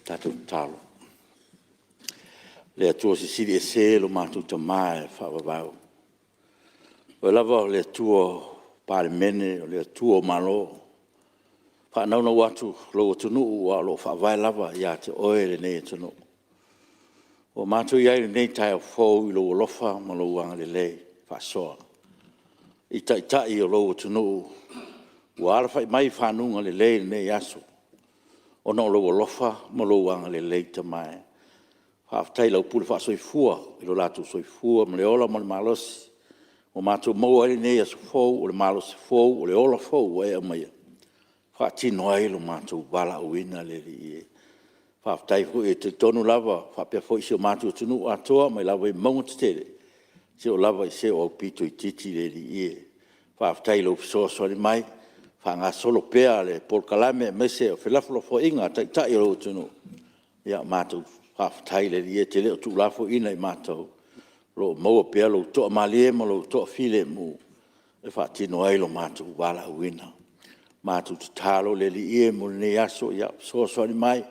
Tātou talo. Le atua si siri e se lo mātou tamae whawawau. O lava le atua pāre mene, o le atua malo. Whanauna watu lo tunu ua lo whawai lava ia te oe le nei tunu. O mātou iai le nei tai o fōu i lo lofa ma lo wanga le lei whasoa. I tai o lo tunu ua ala whai mai whanunga le lei le nei aso. O no lo lofa ma lo wanga le lei tamae. Whaafitai lau pule whaasoifua, i lo lātou soifua, ma le ola ma le malosi. O mātou maua ele nei aso fōu, o le malosi fōu, o le ola fōu, e amaia. Whaatino ai lo mātou wala o ina le li e. Whaafitai fu e te tonu lava, whaapea fo isi o mātou tunu atoa, mai lava i maunga te tere. Se o lava i se o pito i titi le li e. Whaafitai lo pisoa soani mai, whaanga solo pea le polkalame, mese o whilafula fo inga, tai o lo tunu. Ia mātou whaafitai le li e te leo tu lafo ina i mātou. Lo maua pea lo toa malie ma lo toa file mu. E whaatino ai lo mātou wala o ina. Mātou te talo le li e mo le aso ia soani mai.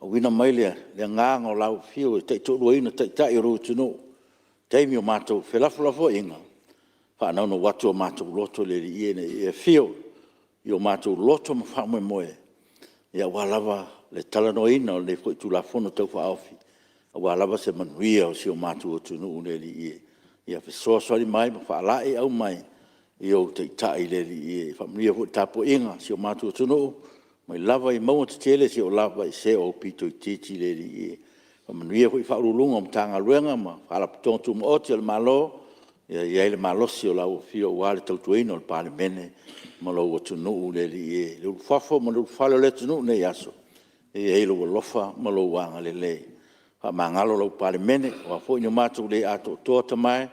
O wina mai le nganga o lau fio e te tōrua ina tai o ro tunu. Teimi o mātou whelafulafo inga. Whanau no watu o mātou loto le li e ne e fio. I o mātou loto ma whamoe moe. Ia walawa le talano ina o le fwoi tu la fono tau whaofi. Walawa se manuia o si o mātou o tunu le li e. Ia whesoaswari mai ma whaalae au mai. I o te tai le li e. Whamria fwoi tapo inga si o mātou o tunu. Mai lava i maua te tele si o lava i se o pito i titi le li e. Whamanuia fwoi whaurulunga o mtanga ruenga ma whalaputontu mo oti al malo. Ia le malosi o lau fio o wale tautuino le pāle mene. Ma lau o tunu le li e. Le ufafo ma le ufalo le tunu ne yaso. E lo lofa ma lo wanga le le. Fa mangalo lo pale mene wa fo ni matu le ato tota mai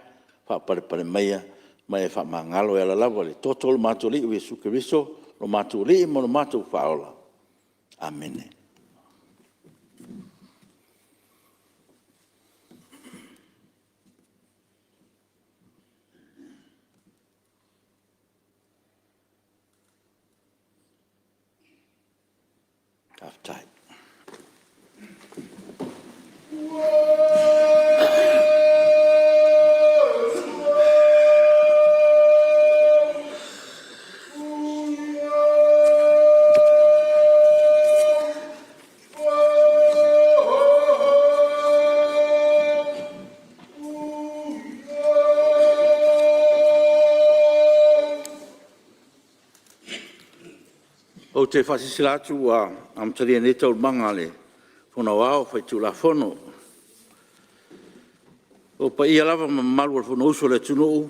fa pale meia mai fa mangalo ya la lava le totol matu li Yesu Kristo lo matu li mo lo matu faola. Amen. After o te whasisilatu a amtaria neta o mangale, whona wao whai tu la whono. O pa ia lava ma malu al whono uso le tunu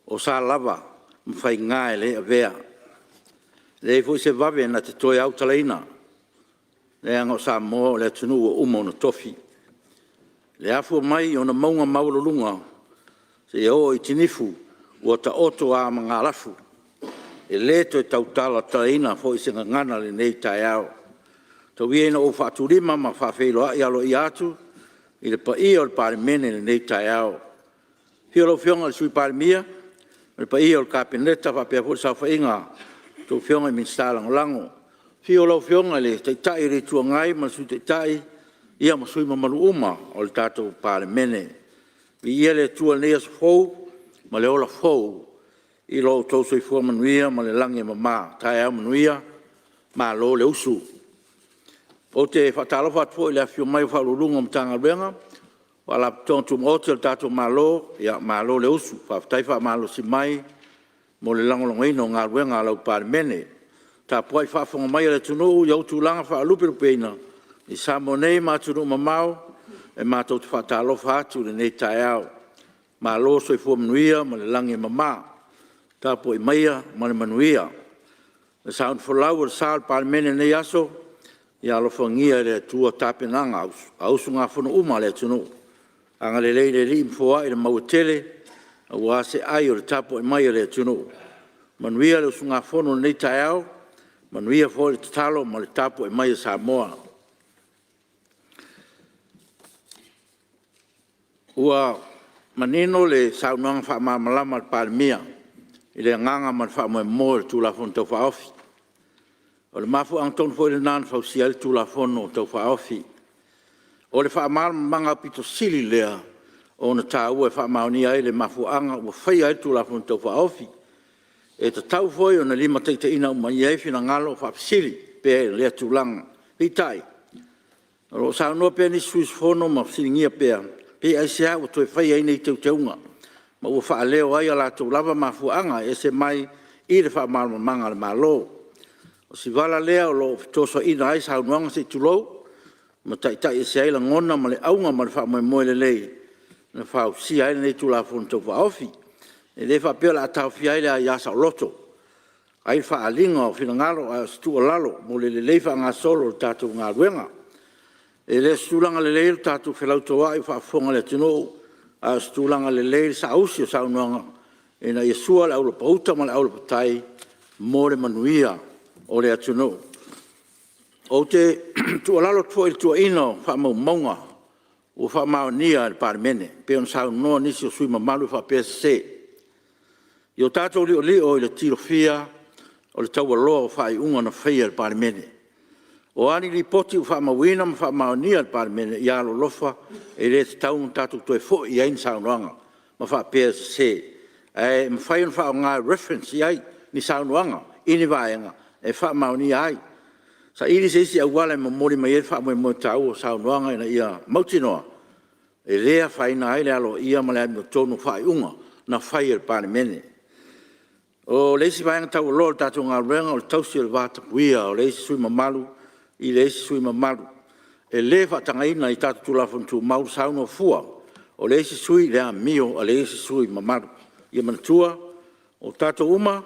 o sa lava ma whai ngae le a vea. Le fwoi se vave na te toi au talaina. Le anga o sa moa le tunu o umo na tofi. Le afu mai o na maunga mauro lunga se o i tinifu o ta oto a mga alafu. E leto e tautala talaina fo i senga ngana le nei tai au. Tau iena o whaaturima ma whawheiloa i alo i atu, i le pa ia o le pare mene le nei tai au. Hio lau whionga le sui pare mia, le pa ia o le kapeneta whapea fo sa whainga, tau whionga i minstalang lango. Hio lau whionga le teitai re tua ngai ma sui teitai, ia ma sui mamalu uma o le tatou pare mene. I ia le tua nei as fou, ma le ola fou, i lo tau soi fua manuia ma le langi ma tai au manuia ma lo le usu. O te whatalofa atu i le afio mai whaurulunga mtanga ruenga, wala tontu mote o tato ma lo le usu, whawhtaifa ma lo si mai mo le langolonga ino ngā ruenga lau pare mene. Ta puai whafonga mai le tunu iau tu langa whaalupe rupeina, i samo nei ma tunu mamau, e ma tau te whatalofa atu le nei tai au. Ma lo soi fua manuia ma le langi ma. Ta po i maia ma le manuia. Le sound for lau o le sal pare mene nei aso, i alo whangia le tua tapenanga ausu ngā whunu uma le tunu. Anga le leile li mfoa i le mauatele, a wase ai o le tapo i maia le tunu. Manuia le usu ngā whunu nei tai au, manuia fo le tatalo ma le tapo i maia Samoa. Ua manino le saunoanga whaamamalama le palemia, i le nganga man whaamoe le tūlafonu tau whaofi. O le mafu ang tonu fo le nāna whausia le tūlafonu tau whaofi. O le whaamalamanga pito sili lea, o na tā ua whaamaoni ai le mafu anga ua whaia le tūlafonu tau whaofi. E ta tau foi o na lima teita ina umai ai fina ngalo whaapsili, pe lea tūlanga. Hitai. O saunoa pe ni suis fono ma silingia pe. Pe ai sea o toi whaia ina i tau teunga. Ma ua whaaleo ai ala tau lava mafu anga e se mai i le whaamalamanga le malo. O si wala lea o lo toso ina ai saunoanga se tulou, ma tai e se ai la ngona ma le aunga ma le whaamoe le lei. Na whao si ai nei tūlafonu tau whaofi. E le whapea la atau fi ai le a iasa o loto. Ai whaalinga o fina ngalo a stua lalo, mo le leifa ngā solo le tātou ngā ruenga. E le stulanga le leil tātou whelautoa i whaafonga le tino, a stulanga le leil sa ausi o saunuanga, e na Iesua le aula pauta ma le aula patai, mo le manuia o le atino. O te tua lalo tua il tua ino whaamau maunga, o whaamau nia le pārmene, pe on saunoa nisi o sui mamalu whapea se. Io tātou li o le tiro fia, o le tau aloa o whai unga na whaia le pārmene. O ani li poti u whaamawina ma whaamaonia le pārmene i alo lofa, e le te tau tātou toi fo i ein saunoanga, ma whapea se. E ma whai un whao ngā reference i ai, ni saunoanga, ini vaenga, e whaamaonia ai. Sa ili se isi awale ma mori mai e whaamoe mo tau o saunoanga ina ia mautinoa. E lea whaina ai le alo ia ma le anu tonu whai unga na whaia le pārmene. O leisi vaenga tau aloa le tātou ngā renga o le tausi o le vāta kuia o leisi sui mamalu i leisi sui mamalu. E le whatangaina i tātou tūlafonu tū mauru sauno fua o leisi sui lea mio a leisi sui mamalu. Ia manatua o tātou uma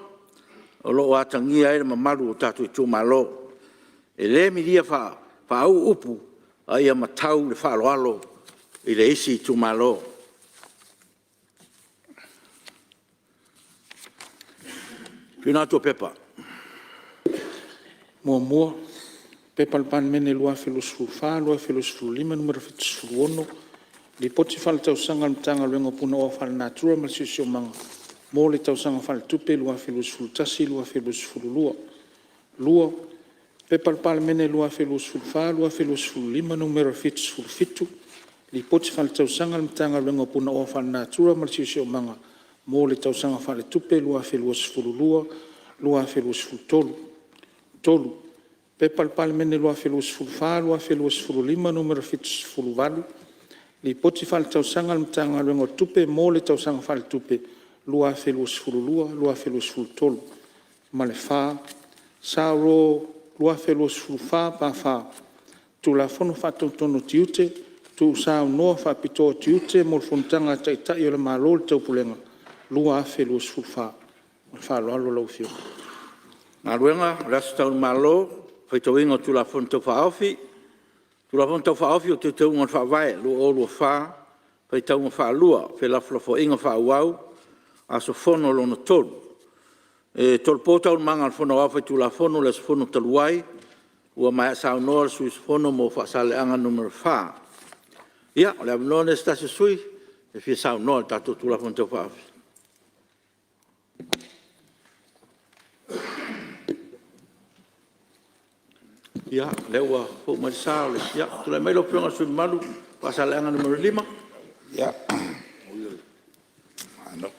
o loo atangia e le mamalu o tātou i tū malo. E le miria whaau upu a ia matau le whaaloalo i leisi i tū malo. Pina to pepa. Mua, pepa le palemene lua felusufa, lua felusufulima, numero fetusufuluono, li poti fale tausanga le tanga luenga puna o fale natura ma le sisio manga. Mo le tausanga fale tupe lua felusufulutasi, lua felusufululua. Lua, pepa le palemene lua felusufulufa, lua felusufulima, numero fetusufulufitu, li poti fale tausanga le tanga luenga puna o fale natura ma le sisio manga. Mo le tausanga fale tupe lua felusufululua, lua felusufulutolu. Tolu, pepa le palemene lua felusufulufa, lua felusufululima, numero fetusufuluvalu, li poti fale tausanga le tanga luenga tupe, mo le tausanga fale tupe, lua felusufululua, lua felusufulutolu. Ma le fa, sa ro lua felusufulufa pa fa, tu la fono fa tontono tiute, tu sa noa fa pito tiute, mo le fontanga taitai o le malo le taupulenga. Lua felusufulufa, fa lo alo lau fio. Ngā ruenga, rasa tau malo, whaitau ingo tūlafonu tau whaofi. Tūlafonu tau whaofi o te tau ngon whawae, lua o lua wha, whaitau ngon whaalua, whelaflafo ingo whaauau, aso fono lona tolu. E tolu pōtau manga al fono wawhai tūlafonu, les fono taluai, ua mai asau noa suis fono mo whaasale anga numero wha. Ia, le abnone stasi sui, e fia sau noa tato tūlafonu tau whaofi. Ia, lewa po marisao le ia, tula mai lo pionga sui malu, pasal anga numero 5. Ia. Ano.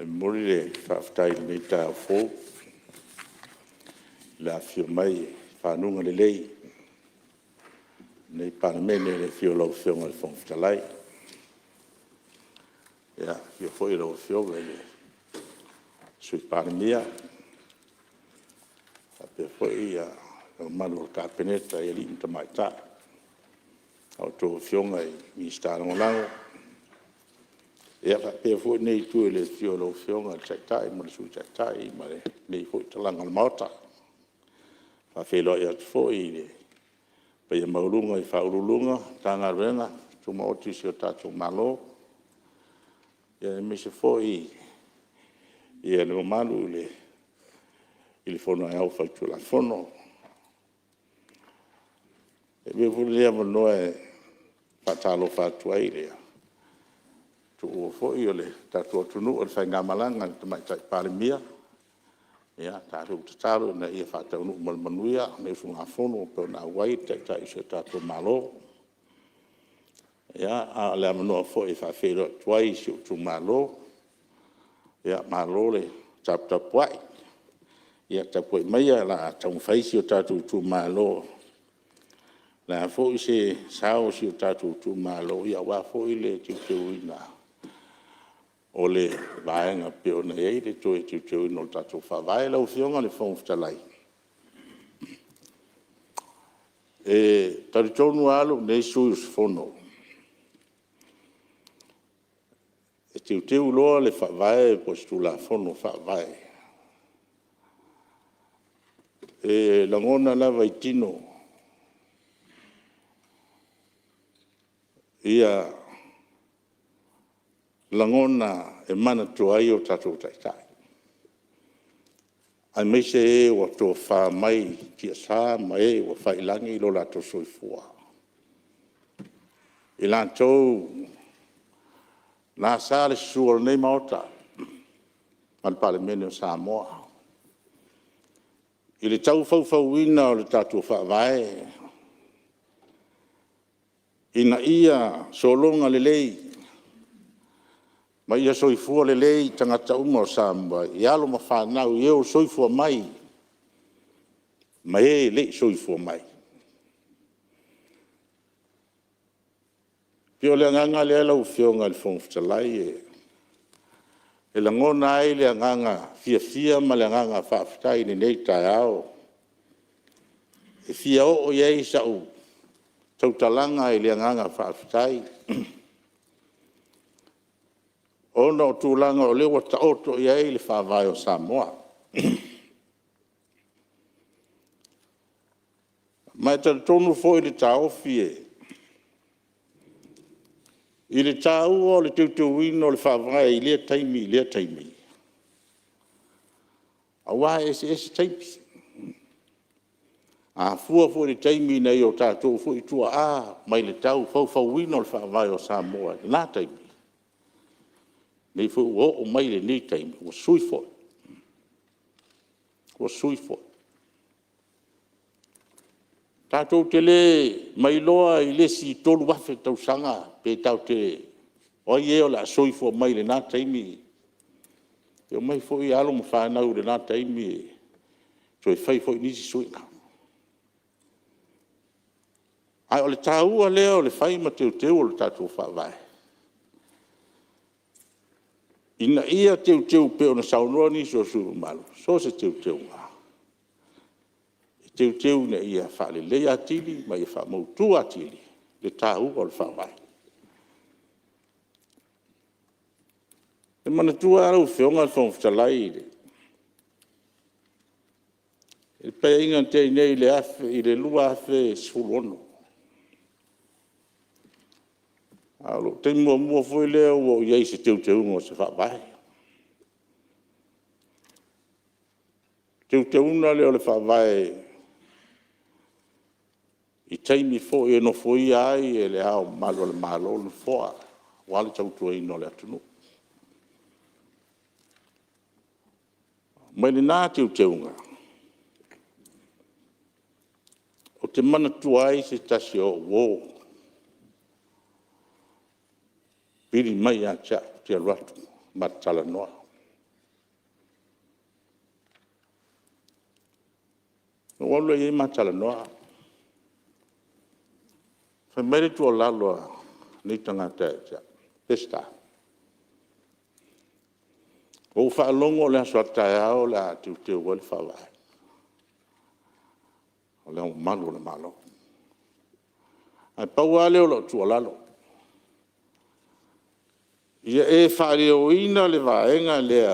Mori le whaftai nei tā fō, la fio mai whanunga le lei, nei paramene le fio lau fionga le whongfitalai. Ia, fio fōi lau fionga le sui paramia, pe foi a malu ka peneta e linta mai ta auto fionga mi sta no lango e pe foi nei tu le fiolo fionga ta e mo su ta e mare nei foi talanga al mota fa felo ia foi le pe maulunga e fa ulunga tanga renga tu mo ti si ta tu malo e mi se foi e no malu le il fono e au fai la fono e me voleva no e fatalo fatto aire tu o foi ole tatu tunu o fai ngamalanga te mai tai palemia ia tatu tataru na ia fa tau nu manuia me fu nga fono pe na wai tai se tatu malo ia a le mano foi fa fero twai si tu malo ia malo le tap tap wai ia tapu mai la tau fai si tatu tu malo la foi se sao si tatu tu malo ia wa foi le tu ina ole vaenga pe ona e le toe tu no tatu fa vai la ufionga le fon ftalai e tatu tonu alu nei su fono e tu lo le fa vai postula fono fa vai e langona la vai tino ia langona e mana tuai o tatu taitai. Ai me se e o to fa mai tia sa mai o fa ilangi lo la to soifua. Ilan to na sa le suor nei maota al parlamento Samoa. Ile tau fau wina o le tatu fa vai. Ina ia solonga le lei. Ma ia soifua le lei tangata uma o Samoa. Ia lo ma whanau i eo soifua mai. Ma e le soifua mai. Pio le anganga le ala ufionga le fongftalai e. E la ngona ai le anganga fia ma le anganga whaaftai ni nei tai ao. E fia o iei sau. Tautalanga i le anganga whaaftai. Ona o tūlanga o lewa ta oto iei le whaavai o Samoa. Mai tonu fo i le taofi e. I le tau o le teutuwino le whaavai i lea taimi. Awa ese taipi. A fua le taimi nei o tātou fu i tua mai le tau fau wino le whaavai o Samoa. Nā taimi. Nei fu o mai le nei taimi. Wa sui fo. Tātou te le mai loa i le si tolu wafe tau sanga pe tau te o ie o la soifo mai le nā taimi. E o mai fo i alo ma whanau le nā taimi e so e whai fo i nisi sui ngā. Ai o le tāua leo le whai ma teu o le tātou whawai. Ina ia teu pe o na saunua ni so suru malu. So se teu ngā. Teu ne ia whale le atili, ma ia whamautu atili, le tāu o le whawai. E mana tua arau whionga le whongwhtalai le. E pēi inga te nei le afe, i le lua afe sfulono. Alo, te mua fwoi leo o iei se teu ngo se whawai. Teu na leo le whawai I taimi fo e no foi ai e le ao malo le foa. Wale tau tua ino le atunu. Mai le nā teuteunga. O te mana tua ai se tasi o wō. Piri mai a tia te aluatu. Matala noa. No walo e matala noa. Fa mere tu lalo ni tanga te pesta. O fa longo le so taia o la tu te wal fa va. O le malo. Ai pa wale o tu lalo. Ia e fa le o ina le va enga le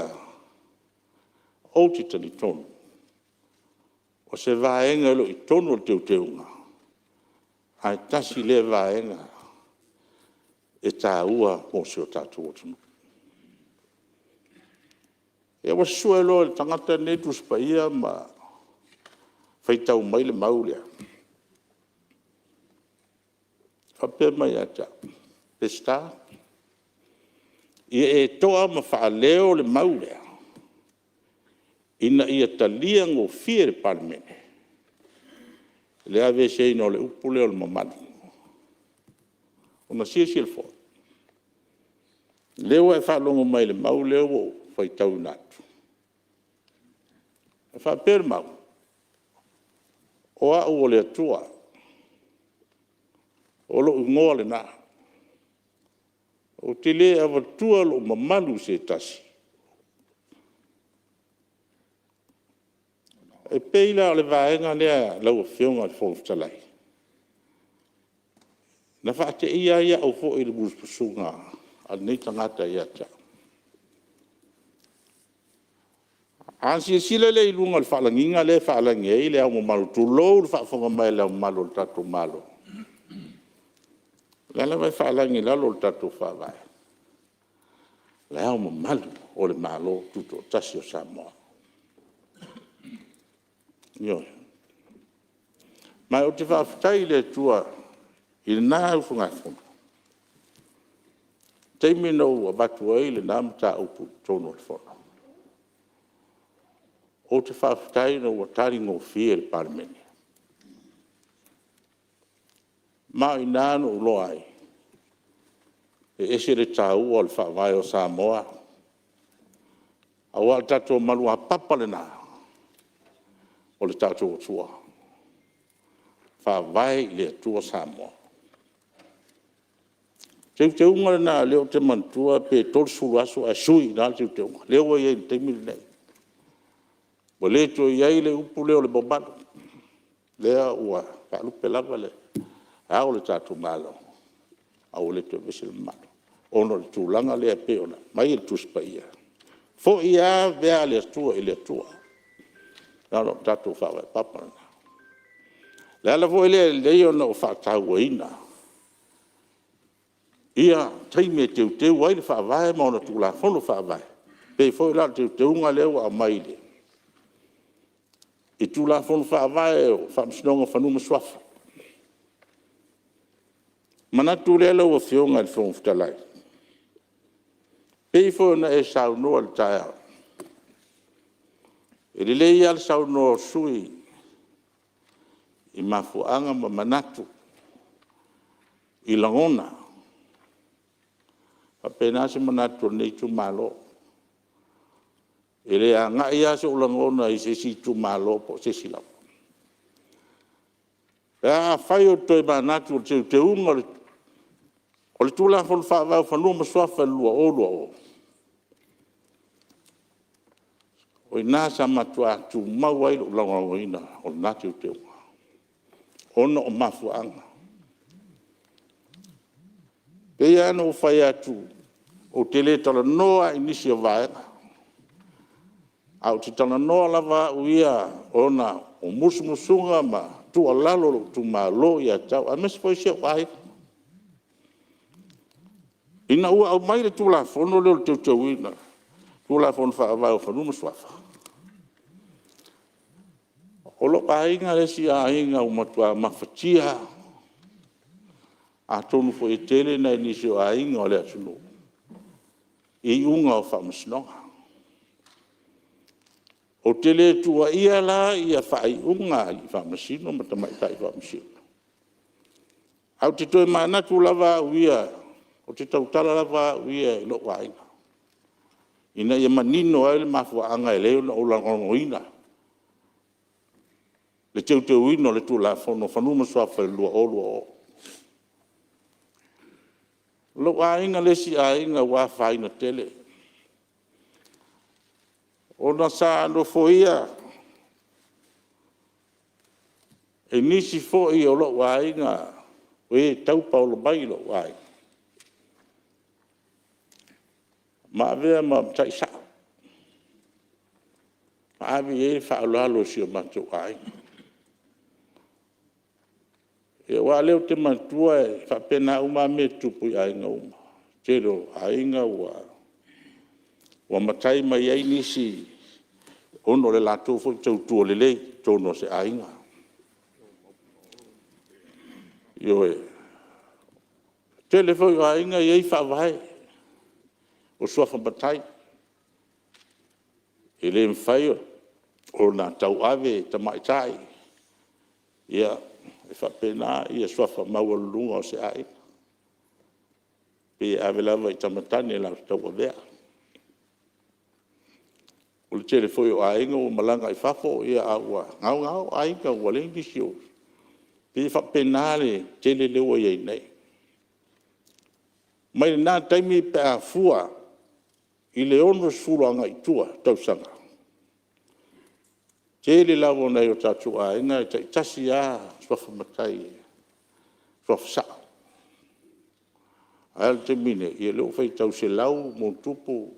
o ti tani tonu. O se va enga lo I tonu te unga. Ai tasi le vaenga e tā ua o se o tātou otunu. E wa suelo le tangata netu spaia ma whaitau mai le maulea. Whape mai ata. Pesta. Ia e toa ma whaaleo le maulea. Ina ia talia ngō fia le palemene. Le ave se ino le upule o le mamanu. Ona sia sia le fo. Leo e whaalongo mai le mau leo o whai tau natu. E whaapere mau. O au o le atua. O lo ungoa le nā. O te le avatua lo mamalu se tasi. E peila o le vaenga lea lau whionga le fōlu talai. Na whaate ia au fo i le burupusunga a nei tangata ia ta. Ansi sila le ilunga le whaalanginga le whaalangia i le au malu tu lou le whaafonga mai le au malu le tatu malu. Lala mai whaalangi lalo le tatu whaavai. Le au malu o le malo tuto tasi o Samoa. Yo. Mai o te whaafitai le tua i le nā ufunga funu. Teimi no a batu ai le nā mta upu tono le funu. O te whaafitai no a tari ngō fia le palemene. Ma i nāno ulo ai. E ese le tāu o le whaavai o Samoa. A wā tato malua papale nā. O le tato o tua. Whaavai le tua Samoa. Te unga nā leo te mantua pe tol suru aso a sui nā te unga. Leo e te mili nei. Wa le to iai le upu leo le bombano. Lea ua ka lupe lava le. A o le tatu malo. A o le to vese le malo. Ono le tūlanga lea pe ona. Mai le tuspa ia. Fo ia vea le atua i le atua. Nā tatu whawe papana. Le ala fo ele leo na o whaatau ina. Ia taime teu wai le whaavai ma ona tūla fono whaavai. Pei foi la teu unga leo a maile. I tūla fono whaavai o whaamsinonga whanuma swafa. Mana tūlela ua whionga le whongu whtalai. Pei foi na e sau noa le tae. E le lei al sau noa sui. I mafuanga ma manatu. I langona. Apena se manatu nei tu malo. Ele a nga ia se ulangona i se si tu malo po se si lau. A fai o toi manatu te unga o le tula fol fa va fa no maswafa lua o lua o. O ina sa matua tu mawai ulangona ina o natu te unga. Ono o mafuanga. Pea no fai atu o tele tala noa inisi o vaenga. Au te tala noa lava uia ona o musumusunga ma tu alalo tu malo ia tau. A mesi foi sia vai. Ina ua au mai le tu la fono leo teu teu ina. Tu la fono wha avai o whanuma swafa. O loka ainga le si ainga o matua mawhatia. A tonu fo e tele na inisi o ainga o le atunu. I unga o whamasnonga. O tele tua ia la ia whai unga i whamasino ma tamaitai whamasino. Au te toi manatu lava uia, o te tautala lava uia i loko ainga. Ina ia manino ai le mafuanga e leo na ulangongo ina. Le teu ino le tu la fono whanuma swafa lua o lua o. Lo ainga lesi ainga wa faina tele. Ona sa no foia. E nisi foi o lo ainga. We tau paulo bai lo ai. Ma vea ma tai sa. Ma avi e fa lo si o matu ai. E wa leo te mantua e fa pena uma me tupu i ainga uma. Tero ainga wa matai mai ai nisi ono le lato fo tau tuo le lei tono se ainga. Yo e. Telefo i ainga i ei fa vai. o suafa matai. E le mwhai o nā tau ave ta maitai. Ia, e whapena, ia suafa maua lunga o se ai. Pe ave lava i tamatani e lau tau avea. O le tele foi o ainga o malanga i whafo, ia aua ngau ainga o walengi sio. Pe whapena le tele lewa iei nei. Mai nā taimi pe a fua i le ono sfuranga i tua tausanga. Tele lawa nei o tatu ainga i tasi a swafa matai, swafa saa. Ael te mine, i leo fai tau se lau mo tupu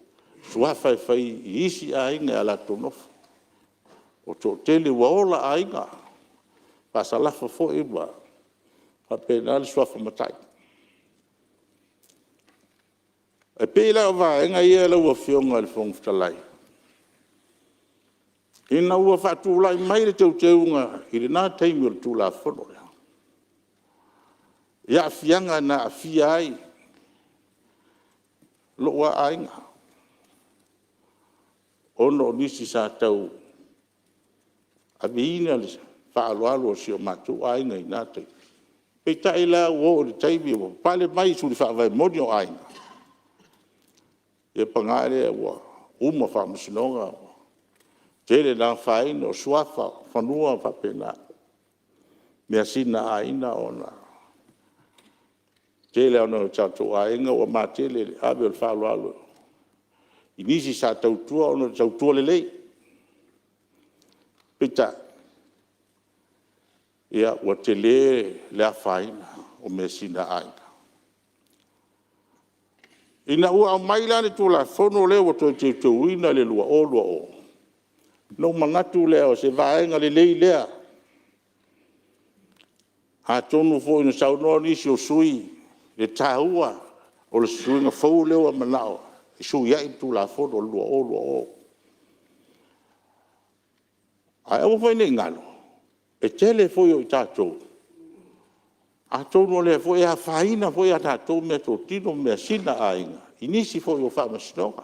swafa e fai i isi a inga ala tonofu. O to tele waola a inga, pasalafa fo iwa, pa penali swafa matai. E pēla o wā, enga ia la ua whionga le whongwhitalai. Ina ua whaatūlai mai le teunga i le nā teimi o le tūla whono. Ia whianga na a whia ai, loa ainga. Ono nisi sa tau, a viina le whaaloalo o si o matu ainga i nā teimi. Pei tai la ua o le teimi o pale mai suri whaavai moni o ainga. Ia pangaere ua uma whaamasinonga o tere nā whaina o suafa whanua whapena. Mea sina aina o nā. Tele au nau tātou ainga o mā tele awe o le whaaloalo. I nisi sa tautua o nau tautua le lei. Pita. Ia ua tele le a whaina o mea sina aina. Ina ua au maila ni tūla whono leo o toi te uina le lua o. No mangatu leo se vaenga le lei lea. Ha tonu fo ina saunoa nisi o sui. Le tāua o le suinga fau leo a manao. I sui ai tūla whono lua o. Ai au fai ne ngalo. E tele fo i tātou. A tonu le fo e a whaina fo e a tātou mea tō tino mea sina ainga. I nisi fo i o whaamasinonga.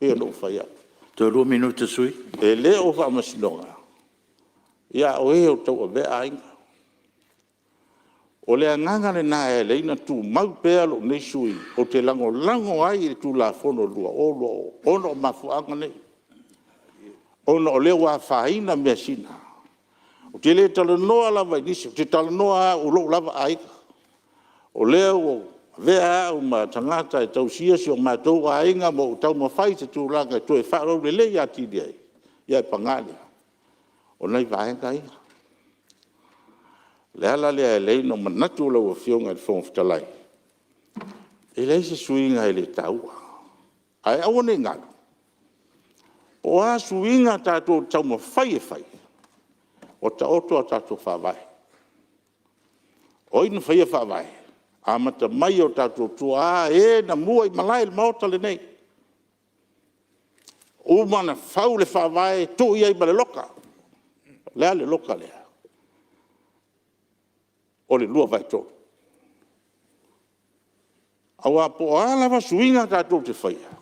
E no whai atu. Te 2 minuta sui. E le o whaamasinonga. Ia o e o tau a vea ainga. O le angangane nā e leina tū mau pēa lo nei sui. O te lango ai e tū la whono lua o. Ono o mafuanga nei. Ono o leo a whaina mea sina. O te le tala noa lava i nisi. O te tala noa o lo lava aika. O leo o vea o ma tangata e tau sia si o mātou a inga mo tau ma whai te tūranga e tue whaarau le lei ati diai. Ia e pangani. O nei vahenga inga. Le ala lea e lei no manatu lau a whionga e whongwhitalai. E lei se suinga e le taua. Ai au ne ngalo. O a suinga tātou tau ma whai e whai. O ta oto a tātou whawai. O ina whai e whawai. Amata mai o tātou tua e na mua i malai le maota le nei. O mana whau le whawai tō iai ma le loka. Lea le loka lea. O le lua vai tō. Awa po alawa suinga tātou te whaia.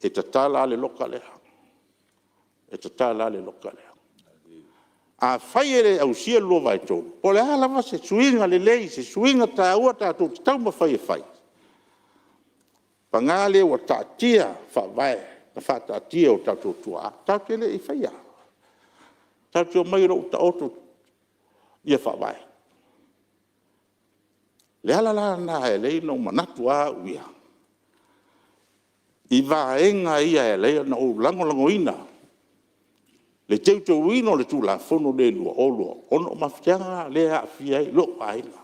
E ta tāla le loka lea. E ta tāla le loka lea. A whaiere au sia lua vai tō. Po le alawa se suinga le lei, se suinga tā ua tātou te tau ma whaia whai. Pangale wa tātia whawai, na whātātia o tātou tua. Tātou le i whaia. Tātou mai rau ta oto ia whawai. Le alala nā e lei no manatu a uia. I vaenga ia e lei na o lango ina. Le teu wino le tūla whono le lua o lua. Ono mawhianga le a whiai lo aina.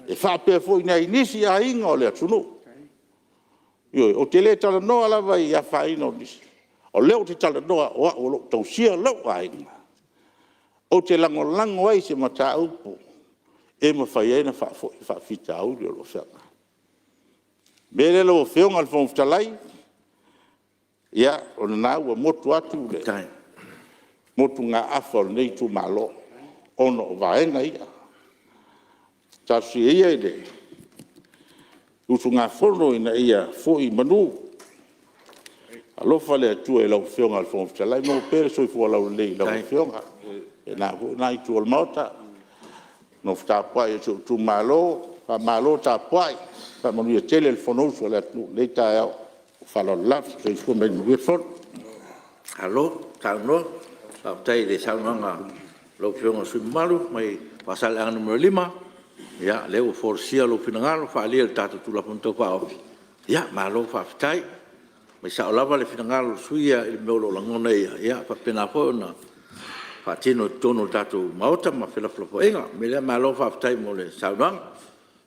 E whapea fo ina inisi a inga o le atunu. Ioi, o te le tala noa lawa i a whaina o nisi. O leo te tala noa o lo tausia lo aina. O te lango ai se mata upo. E ma whai eina whawhita au le lo whianga. Mele lo whionga le whongwhitalai. Ia, o na ua motu atu le. Motu ngā awhal nei tu malo. Ono o vaenga ia. Tasi ia le. usunga fono ina ia fo I manu alofa le atua lau fionga al fong fitalai mo pere soi fua lau lei lau fionga e na itu al mauta no fta pai e tu malo pa malo ta pai pa mo ia tele el fono so le le ta ya falo laf soi fua me we fon Alo, tauno, tai de saunanga lo fionga sui malu mai pasal ang numero 5. Ya, leo forsia lo finangalo fa ali el tatu tu la punto pa. Ya, malo fa tai. Mai sa lava le finangalo suia il molo langona ya fa pena fona. Fa tino tono tatu mauta ma fela flopo enga, me le malo fa tai mo le saunanga.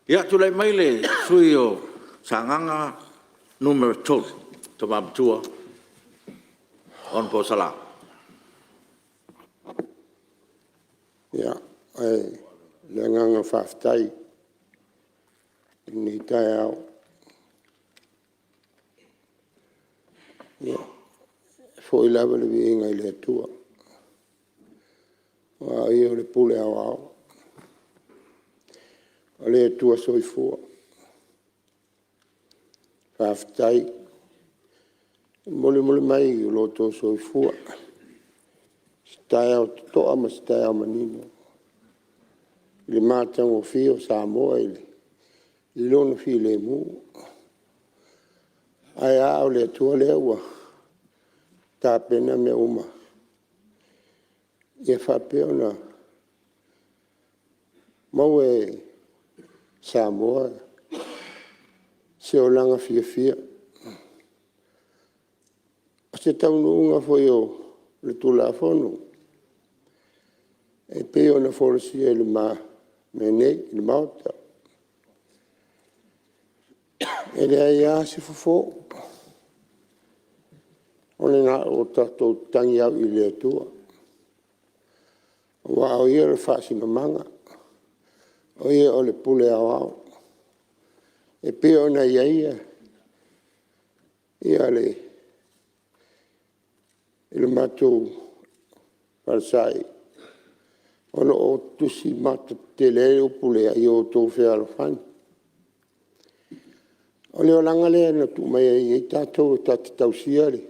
Ya, tu le mai le suio sanganga numero 12. To mamtua. On po sala. Ya, le nganga whaftai. Ni tai au. Ya, fo ilawa le inga I le atua. Wa ia o le pule au au. O le atua soifua. Whaftai. Mole mai o loto soifua. Stai au toa ma stai au manino. Le matang o fio Samoa ile. I lono fi le mu. Ai au le atua le ua. Ta pena me uma. Ia whapeo na. Mau e Samoa. Se o langa fia. Se taununga foi o le tulafono. E peo na forosia I le ma mene I le mauta. E le aia se fofo. O le nga o tatou tangi au I le atua. Wa o ia le whaasina manga. O ia o le pule au au. E peo na ia. Ia le le matou parsai ono o tusi mata tele o pule ai o to fe alfan o le langa le na tu mai I tatou tau siale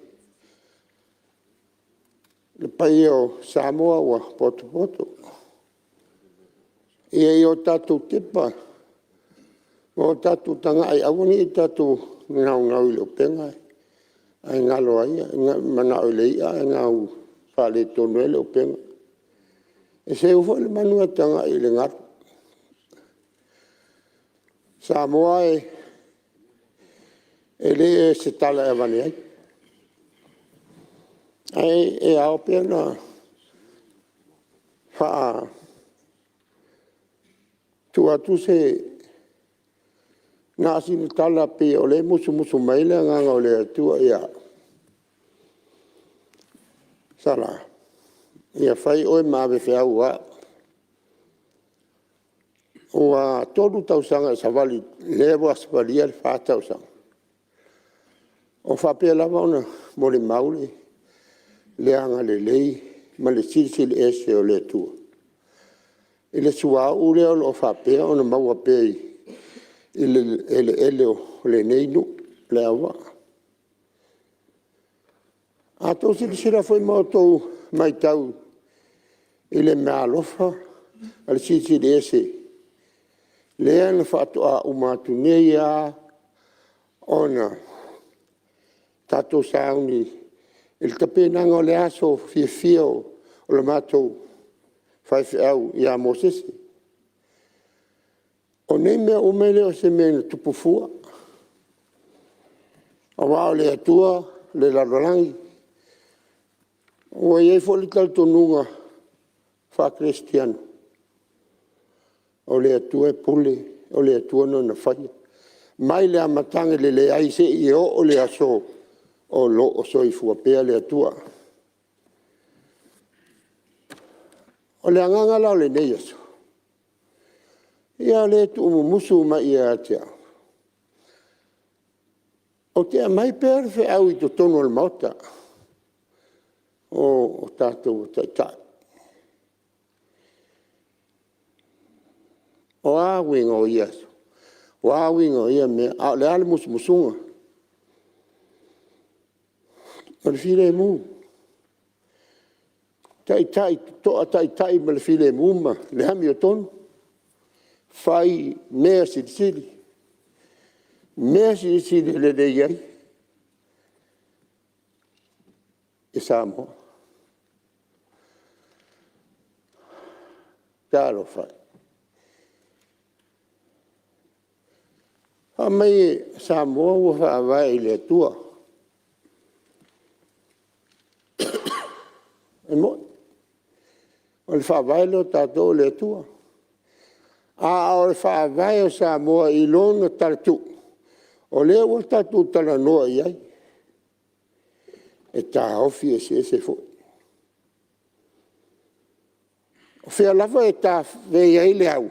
le pai o Samoa wa poto e o tatou tepa o tatou tanga ai awoni I tatou ngau I lo penga ai ngalo ai mana o le ia ngau fale tonu ele o penga e se ufo le manua tanga I le ngat Samoa e le se tala e vani ai e au pena fa tu se nasi ni tala pe o le musu mai le nganga o le atua ia. Sala. Ia fai oe mawe whea ua. Ua tolu tausanga sa wali lewa aspalia le wha tausanga. O whapea lava ona mo le maule le anga le lei ma le silsil ese o le atua. I le sua ule o lo whapea ona maua pei ele o le neinu le awa. A tau sila foi mautou mai tau ele me alofa al sisi de ese. Le ana whatoa umatu neia ona tato sauni il tapenanga o le aso fio o le matou fai au ia Mosesi. O nei mea umele o se mea tupufua. O wao le atua, le larolangi. O iei foli taltonunga wha kristiano. O le atua e pule, o le atua no na whaia. Mai le amatanga le aise I o le aso o lo o soifua pea le atua. O le anganga lao le nei aso. Ia le tu musu ma ia atea. O te mai perfe au I to tono al mauta. O tatou tai. O a winga o iaso. Wawinga ia me a le ale musunga. O le file mu. Tai toa tai ma le file mu ma le hami o tonu. Fai mea sili. Mea sili le de iai. E Samoa. Talo fai. A mai Samoa ua whaawai le tua. E mo. O le whaawai lo tātou le tua. A o le whaawai o Samoa i lona tartu. O le ua tartu tala noa iai. E tā ofi e se fo. O whea lava e tā vei ai le au.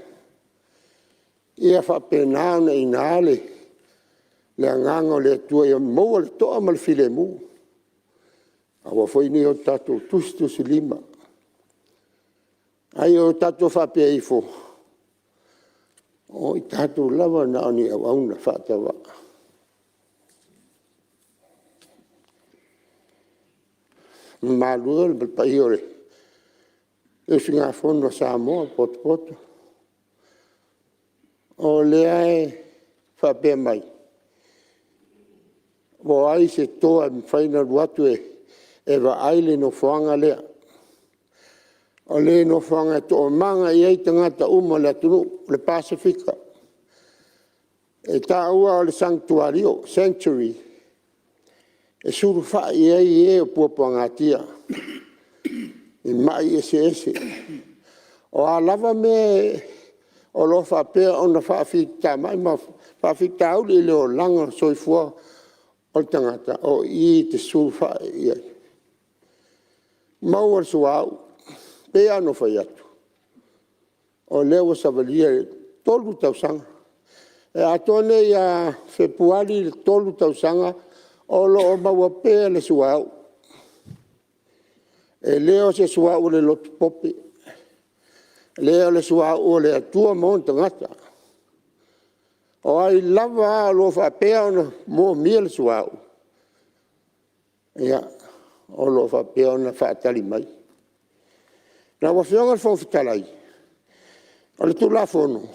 Ia whapena na inale. Le anganga le tua ia moa le toa ma le file mu. Awa foi ni o tato tustus lima. Ai o tato whapea i fo. O i tato lava na ani au auna whatawa. Malua le pai ore. E singa fono Samoa poto. O le ai whapea mai. Wo ai se toa mwhaina ruatu e wa aile no whanga lea. O le no whanga to o manga i ei tangata uma le atunu le Pasifika. E tā ua o le sanctuario, sanctuary. E suru wha i ei o puapuangatia. I mai ese. O a lava me o lo whapea o na whawhita mai ma whawhita au li leo langa soifua o tangata o i te suru wha i ei. Mau ar suau, pe ano whai atu. O leo savalia tolu tausanga. E atone ia Februari tolu tausanga o lo o maua pe le suau. E leo se suau le lotu popi. Leo le suau o le atua monta ngata. O ai lava lo whapea ona mo mia le suau. Ia. O lo whapea ona whaatali mai. Nā wawhionga whawhitalai. O le tula whono.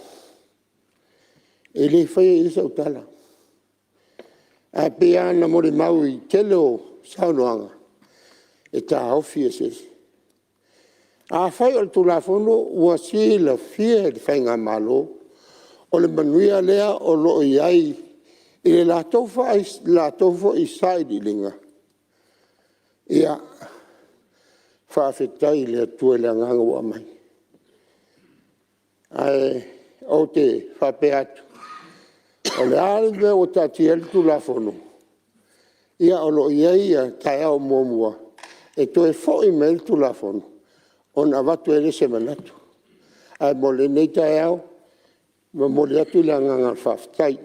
E le whaia i sau tala. A pea ana mori mau i tele o saunoanga. E tā hawhi e sese. A whai o le tula whono ua si la fia le whainga malo. O le manuia lea o lo i ai. I le la taufa i saidi linga. Ia whawhetai le atua le nganga ua mai. Ai, o te whape atu. O le arewe o tati eltu la whono. Ia o lo ia tai au muamua. E toe fōi me eltu la whono. O na watu ele se manatu. Ai mo le nei tai au. Ma mo le atu le nganga whawhetai.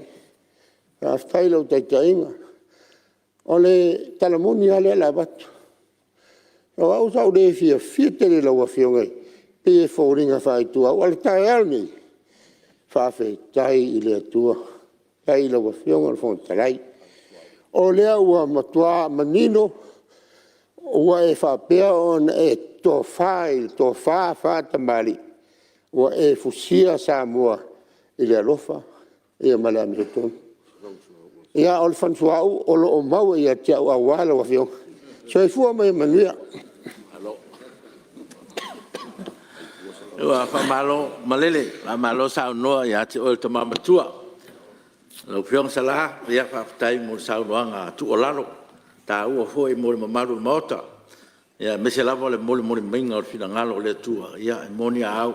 Whawhetai lau tai tainga. O le talamuni ale la watu. O au sau le fia tere lau a fiongai. Pe e fōringa whaitua. O le tai alni. Whawhetai i le atua. Tai lau a fionga le whontarai. O lea ua matua manino. Ua e whapea on e to whātamari. Ua e fusia Samoa i le alofa. Ia male amisotonu. Ia o le whansuau o lo o mau ia tia ua wala wa fionga. So e fua mai manuia. Alo. Ua whamalo malele. Whamalo sao noa ia te oe tama matua. Lau fionga salaha. Ia whaftai mo sao noa ngā tu o lalo. Tā ua hoi mo le mamaru maota. Ia mese lava le mole mainga o le fina ngalo le tua. Ia e moni a au.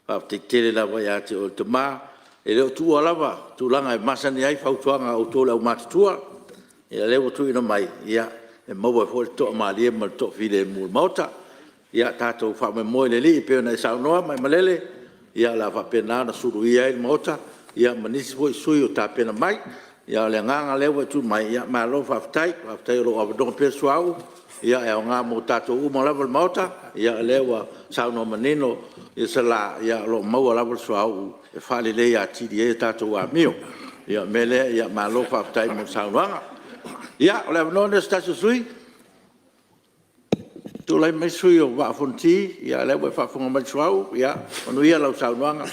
Whaftai lava ia te oe tama. E leo tua lava. Tūlanga e masani ai whautuanga o tōle au matatua. Ia leo tu ina mai. Ia e maua e hoi toa maalia ma toa file mul maota. Ia tātou whame moe le li. Peo nei saunoa mai malele. Ia la whapena na suru ia e maota. Ia manisi hoi sui o tā pena mai. ia le nganga lewa tu mai ia malo faftai lo abdong pe suau ia e nga mo tato u mo level mota ia lewa sa no menino ia sala ia lo mo level suau e fale le ia ti di tato wa mio ia mele ia malo faftai mo sa wanga ia le no ne sta sui tu lai mai sui o wa fonti ia lewa fa fonga mai suau ia onu ia lo sa wanga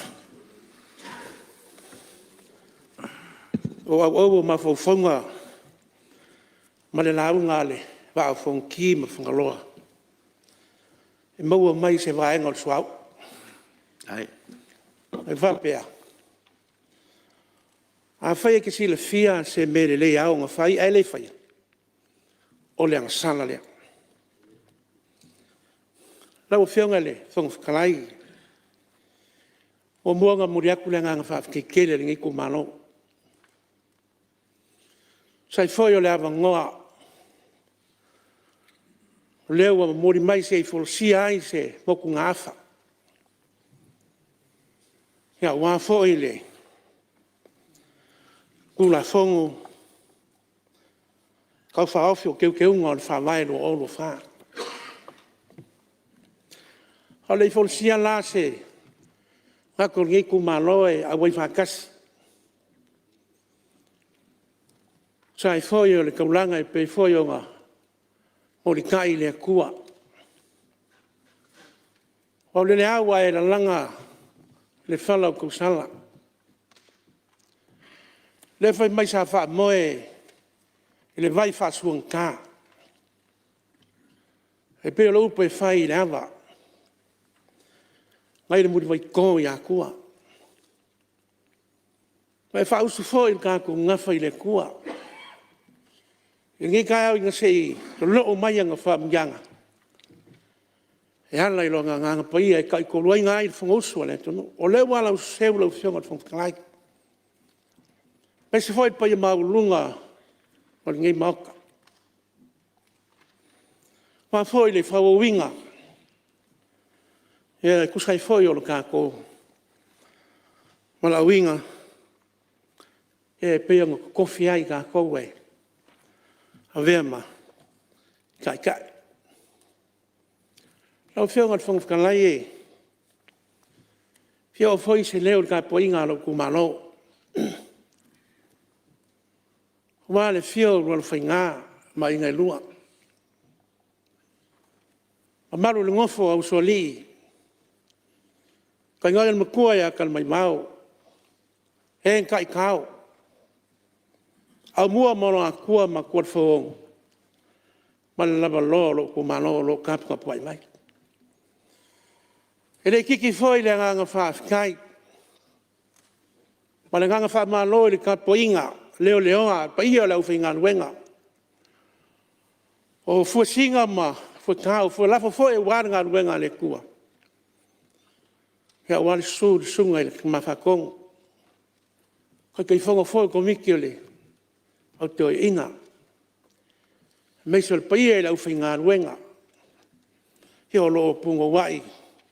o mafaufaga ma le launga le fa'afogi ma fagaloa e maua mai se vaega o le suau ai e faapea afai ke silafia se me lelei aoga fai ae lei faia o le agasala lea lau feoga le fagafakalai o muaga mo le aku le agaga fa'afekeikele le gai kumalo sai foi o le avangoa lea ua mamoli mai se i folosia ai se mokuga afa ia ua fo'i le kulafogo kaufaofi o keukeuga o le fa'avae lo olo fā o le i folosia la se gako le gai kumalo e auai fakasi sai foi o le kaulanga e pei foi o ngā o le kai le kua. O le awa e la langa le whala o kusala. Le fai mai sa wha moe e le vai wha suang kā. E pei o le upo e whai le awa. Ngai le muri vai kō i a kua. Mai wha usu foi ka ko ngawha i le kua. Ngi ka au inga sei lo mai nga fa mjanga e ala i lo nga pai e kai ko loi nga i fongo so le tono o le wala o se lo fionga fong klai pe se foi pa ma lunga o ngi maka pa foi le fa winga e ku sai foi o ka ko mala winga e pe ngo kofia i ka ko we avema kai kai lo fionga fong kalai e fio foi se leo ka poinga lo kumalo wale fio lo finga mai ngai lua amaru le ngofo au soli kai ngai le makua ya kal mai mau en kai kau au mua mono a kua ma kua whaong. Ma le lava lo ko mano lo kapka puai mai. E le kiki foi le nganga whaafkai. Ma le nganga wha malo le kapo inga, leo leoa, pa ia lau whinga nuenga. O fua singa ma, fua tau, fua lafo foi e wāra ngā nuenga le kua. Hea wāri su sunga i le mawhakong. Koi kei whonga foi ko miki o le au te oi inga. Meisol paia e lau whainga nuenga. He o loo pungo wai,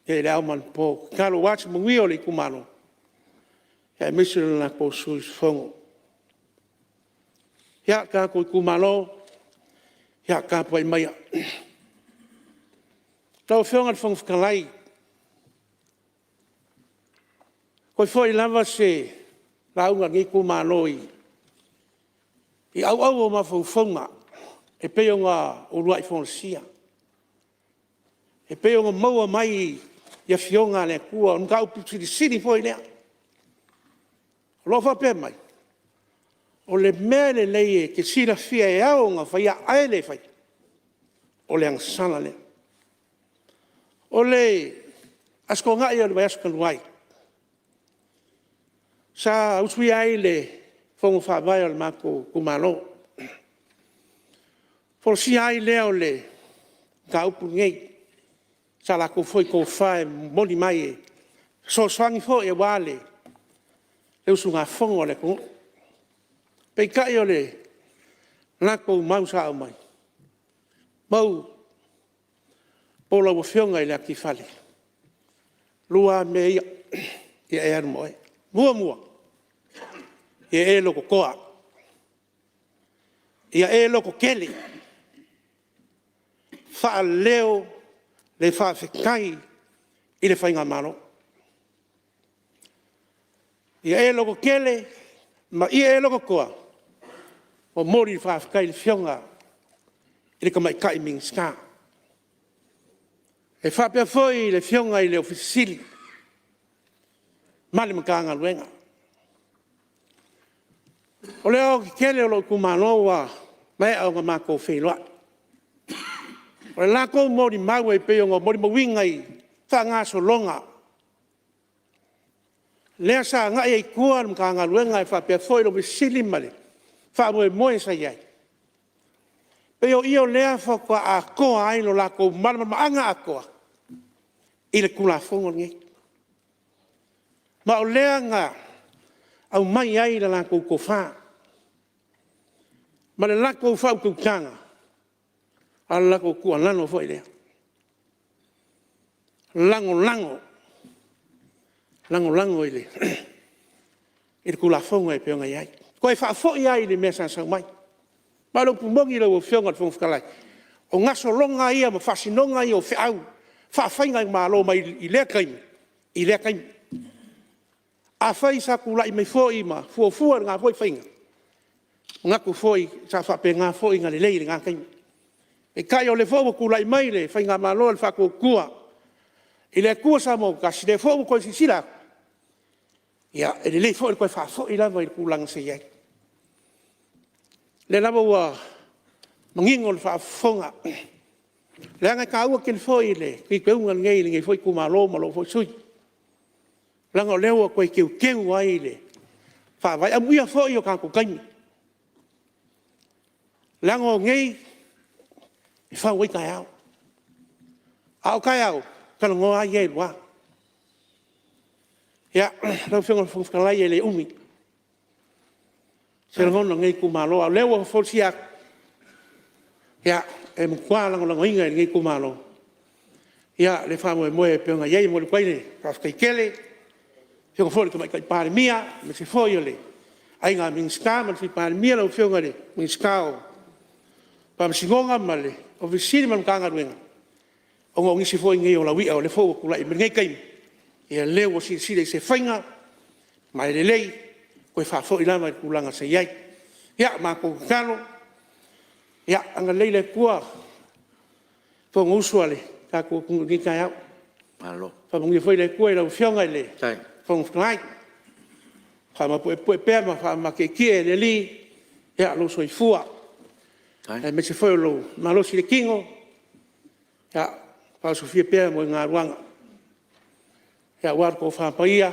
e lau man po. Kalo wāti mungi o le kumano. He meisol na po sui whongo. Hea kā koi kumano, hea kā pai maia. Tau whionga whonga whakalai. Koi foi lava se launga ngi kumano I au o mawhauwhaunga, e peo ngā urua I whonasia. E peo ngā maua mai ia whionga le kua, o mga uputi siri fwoi lea. Lofa pe mai. O le mele leie ke sira fia e au ngā whaia aele whai. O le angsana lea. O le asko ngā ia le vai asko nuai. Sa usui aile fongo whawai o le mako kumalo. Folo si ai leo le ka upu ngei. Sa la ko foi ko whae moni mai e. So swangi fo e wale. Le usu ngā fongo le ko. Pei kai o le lako mau sa au mai. Mau pola wa fionga I le aki fale. Lua me ia e er moe. Mua. E loko koa. ia e loko kele fa'aleo le fa'afekai i le whainga malo. Ia e loko kele, ma ia e loko koa, o mori wha'afekai le whionga i le kamaikai mingiska. E whapea foi le whionga i le ofisili, mali makanga luenga. O leo ki kele o lo kumanoa, mai au ngā mako wheloa. O le lako mori maua i peonga, mori mawinga i wha ngā solonga. Lea sa ngā i kua ka ngā luenga i whapea foi lo visili male, wha moe sa iai. Peo io lea whakua a koa ai lo lako maanga a koa, i le kula fonga ngi. Ma o lea ngā, au mai ai la lako ko wha. Ma le lako whau kutanga, a lako kua lano foi lea. Lango i le. I le kula fonga i peonga iai. Koe wha foi ai le mea sa mai. Ma lo pumongi le o whionga le fonga whakalai. O ngaso longa ia ma whasinonga ia o whiau. Wha whainga i malo mai i lea kaimi. I lea kaimi. A whai sa kula i mai foi ma fua ngā foi whainga. Ngaku foi sa whape ngā foi ngā le leire ngā kaimi. E kai o le fōwa kula i mai le whainga malo le whako kua. I le kua sa mo kasi le fōwa koe sisira. Ia, e le fōwa koe whafo i lava i kulanga se iai. Le lava ua mangingo le whafonga. Le anga ka ua ken foi le, ki peunga ngei le ngei foi kumalo malo foi sui. Langa o lewa koe keu ai le. Whawai amuia foi o kako kaimi. Langa o ngei, i whawai kai au. Au kai au, kala ngoa ai e lua. Ia, lau whionga whawhakalai e le umi. Se rangono ngei kumalo, au lewa whawsiak. Ia, e mkua lango inga e ngei kumalo. Ia, le whamoe moe peonga iei mo le kwaine, whawhakai kele. Whionga whori ka mai kai pāre mia, me se whoi ole. Ai ngā mingiska, ma se pāre mia lau whionga le, mingiska o. Pa msingonga ma le, o visiri ma mkanga ruenga. O ngā ngisi whoi ngei o la wia o le whau kulai, me ngei kaimi. Ia leo o sile se whainga, ma le lei, koe whawho i lama i kulanga se iai. Ia, ma kou kano, ia, anga leile kua, whonga usua le, ka kua kunga ki kai au. Malo. Whamungi whoi le kua i lau whionga i le, Tai. whonga whangai. Whama pue pea, ma whama ke kie le li, ia, lo soi fua. Tai. E me se whoi lo, ma lo si le kingo, ia, whao sofia pea mo i ngā ruanga. Ia war ko whapaia,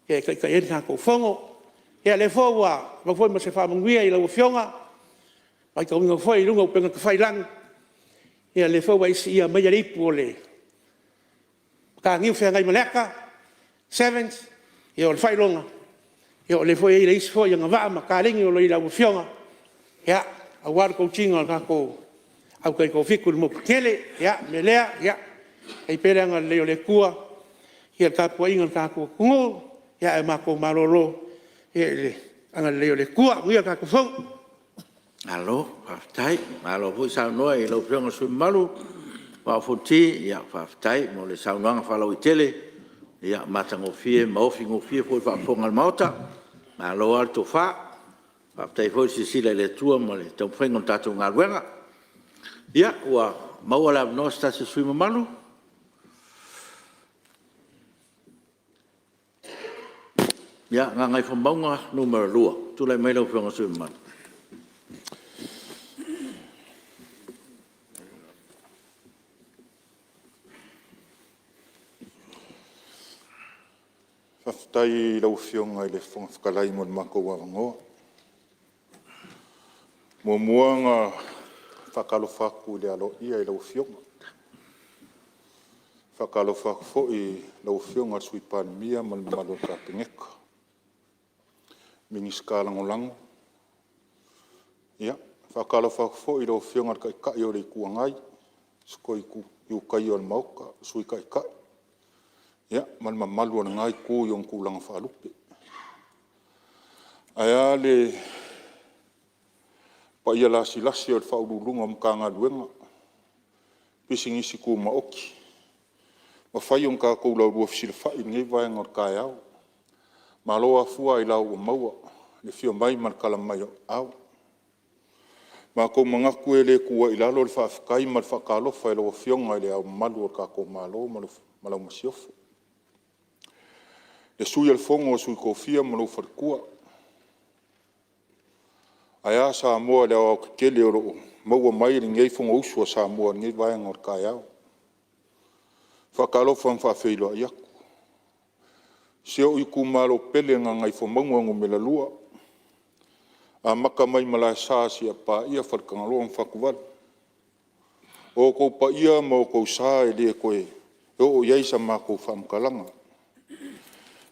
ia kai ena ko whongo, ia le whaua, ma whoi ma se whamungia i lau whionga, mai ka unga whoi runga upenga ka whailang, ia le whaua isi ia mai aripu o le, ka ngiu whea ngai maleka, sevens, ia o le whailonga, ia o le whoi i le isi whoi anga waa ma ka ringi o le i lau whionga, ia a war ko tinga ka ko, au kai ko whiku mo kele, ia me lea, ia, ei pere anga leo le kua, ia ka po inga ka ko kungu ia e mako maroro ia le anga leo le kua ia ka ko fong Alo, whaftai. Malo hui sao noa i lau whionga sui malu. Whawhoti, ia whaftai. Mo le sao noanga whalau i tele. Ia matangofie, maofi ngofie, fwoi whawhonga al maota. Malo ar to wha. Whaftai fwoi sisila le tua mo le tau whengon tātou ngā ruenga. Ia, ua maua la no stasi sui malu. Ya, ngai whamaunga numero lua. Tūlai mai lau whionga sui malu. Whaftai lau whionga i le whangawhakalai mo le mako wawangoa. Mo muanga whakalo whaku le alo ia i lau whionga. Whakalo whaku fo i lau whionga sui pan mia mo le malo tāpingeka. Mingiska lango. Ia, whakalo whaku fo i lau whionga kai kai o le kuangai. Skoi ku iu kai o le mauka, sui kai kai. Ia, malma malu ana ngai ku yung kulang whalupe. Aia le Pa ia lasi o le whaurulunga mkanga luenga. Pisingisi ku maoki. Ma whai on ka kou lau rua fisile whai ngei vai ngot kai au. Ma loa fua i lau o maua. Le fio mai man kala mai au. Ma kou mangaku e le kua i lalo le whaafikai ma le whakalofa e loa fionga i le au malu o ka kou malo malau masiofo. Le sui al fongo o sui kofia malau wharikua. Aia sa moa le au kele o roo. Maua mai ri ngei fongo usua sa moa ngei vai ngot kai au. Whakalofa mwhawheilo a iaku. Seo i ku malo pele nga ngai fo manguangu me la lua. A maka mai malai sāsi a pā ia wharkangaloa mwhakuwaru. O kou pa ia ma o kou sā e lea koe. E o iaisa mā kou whamkalanga.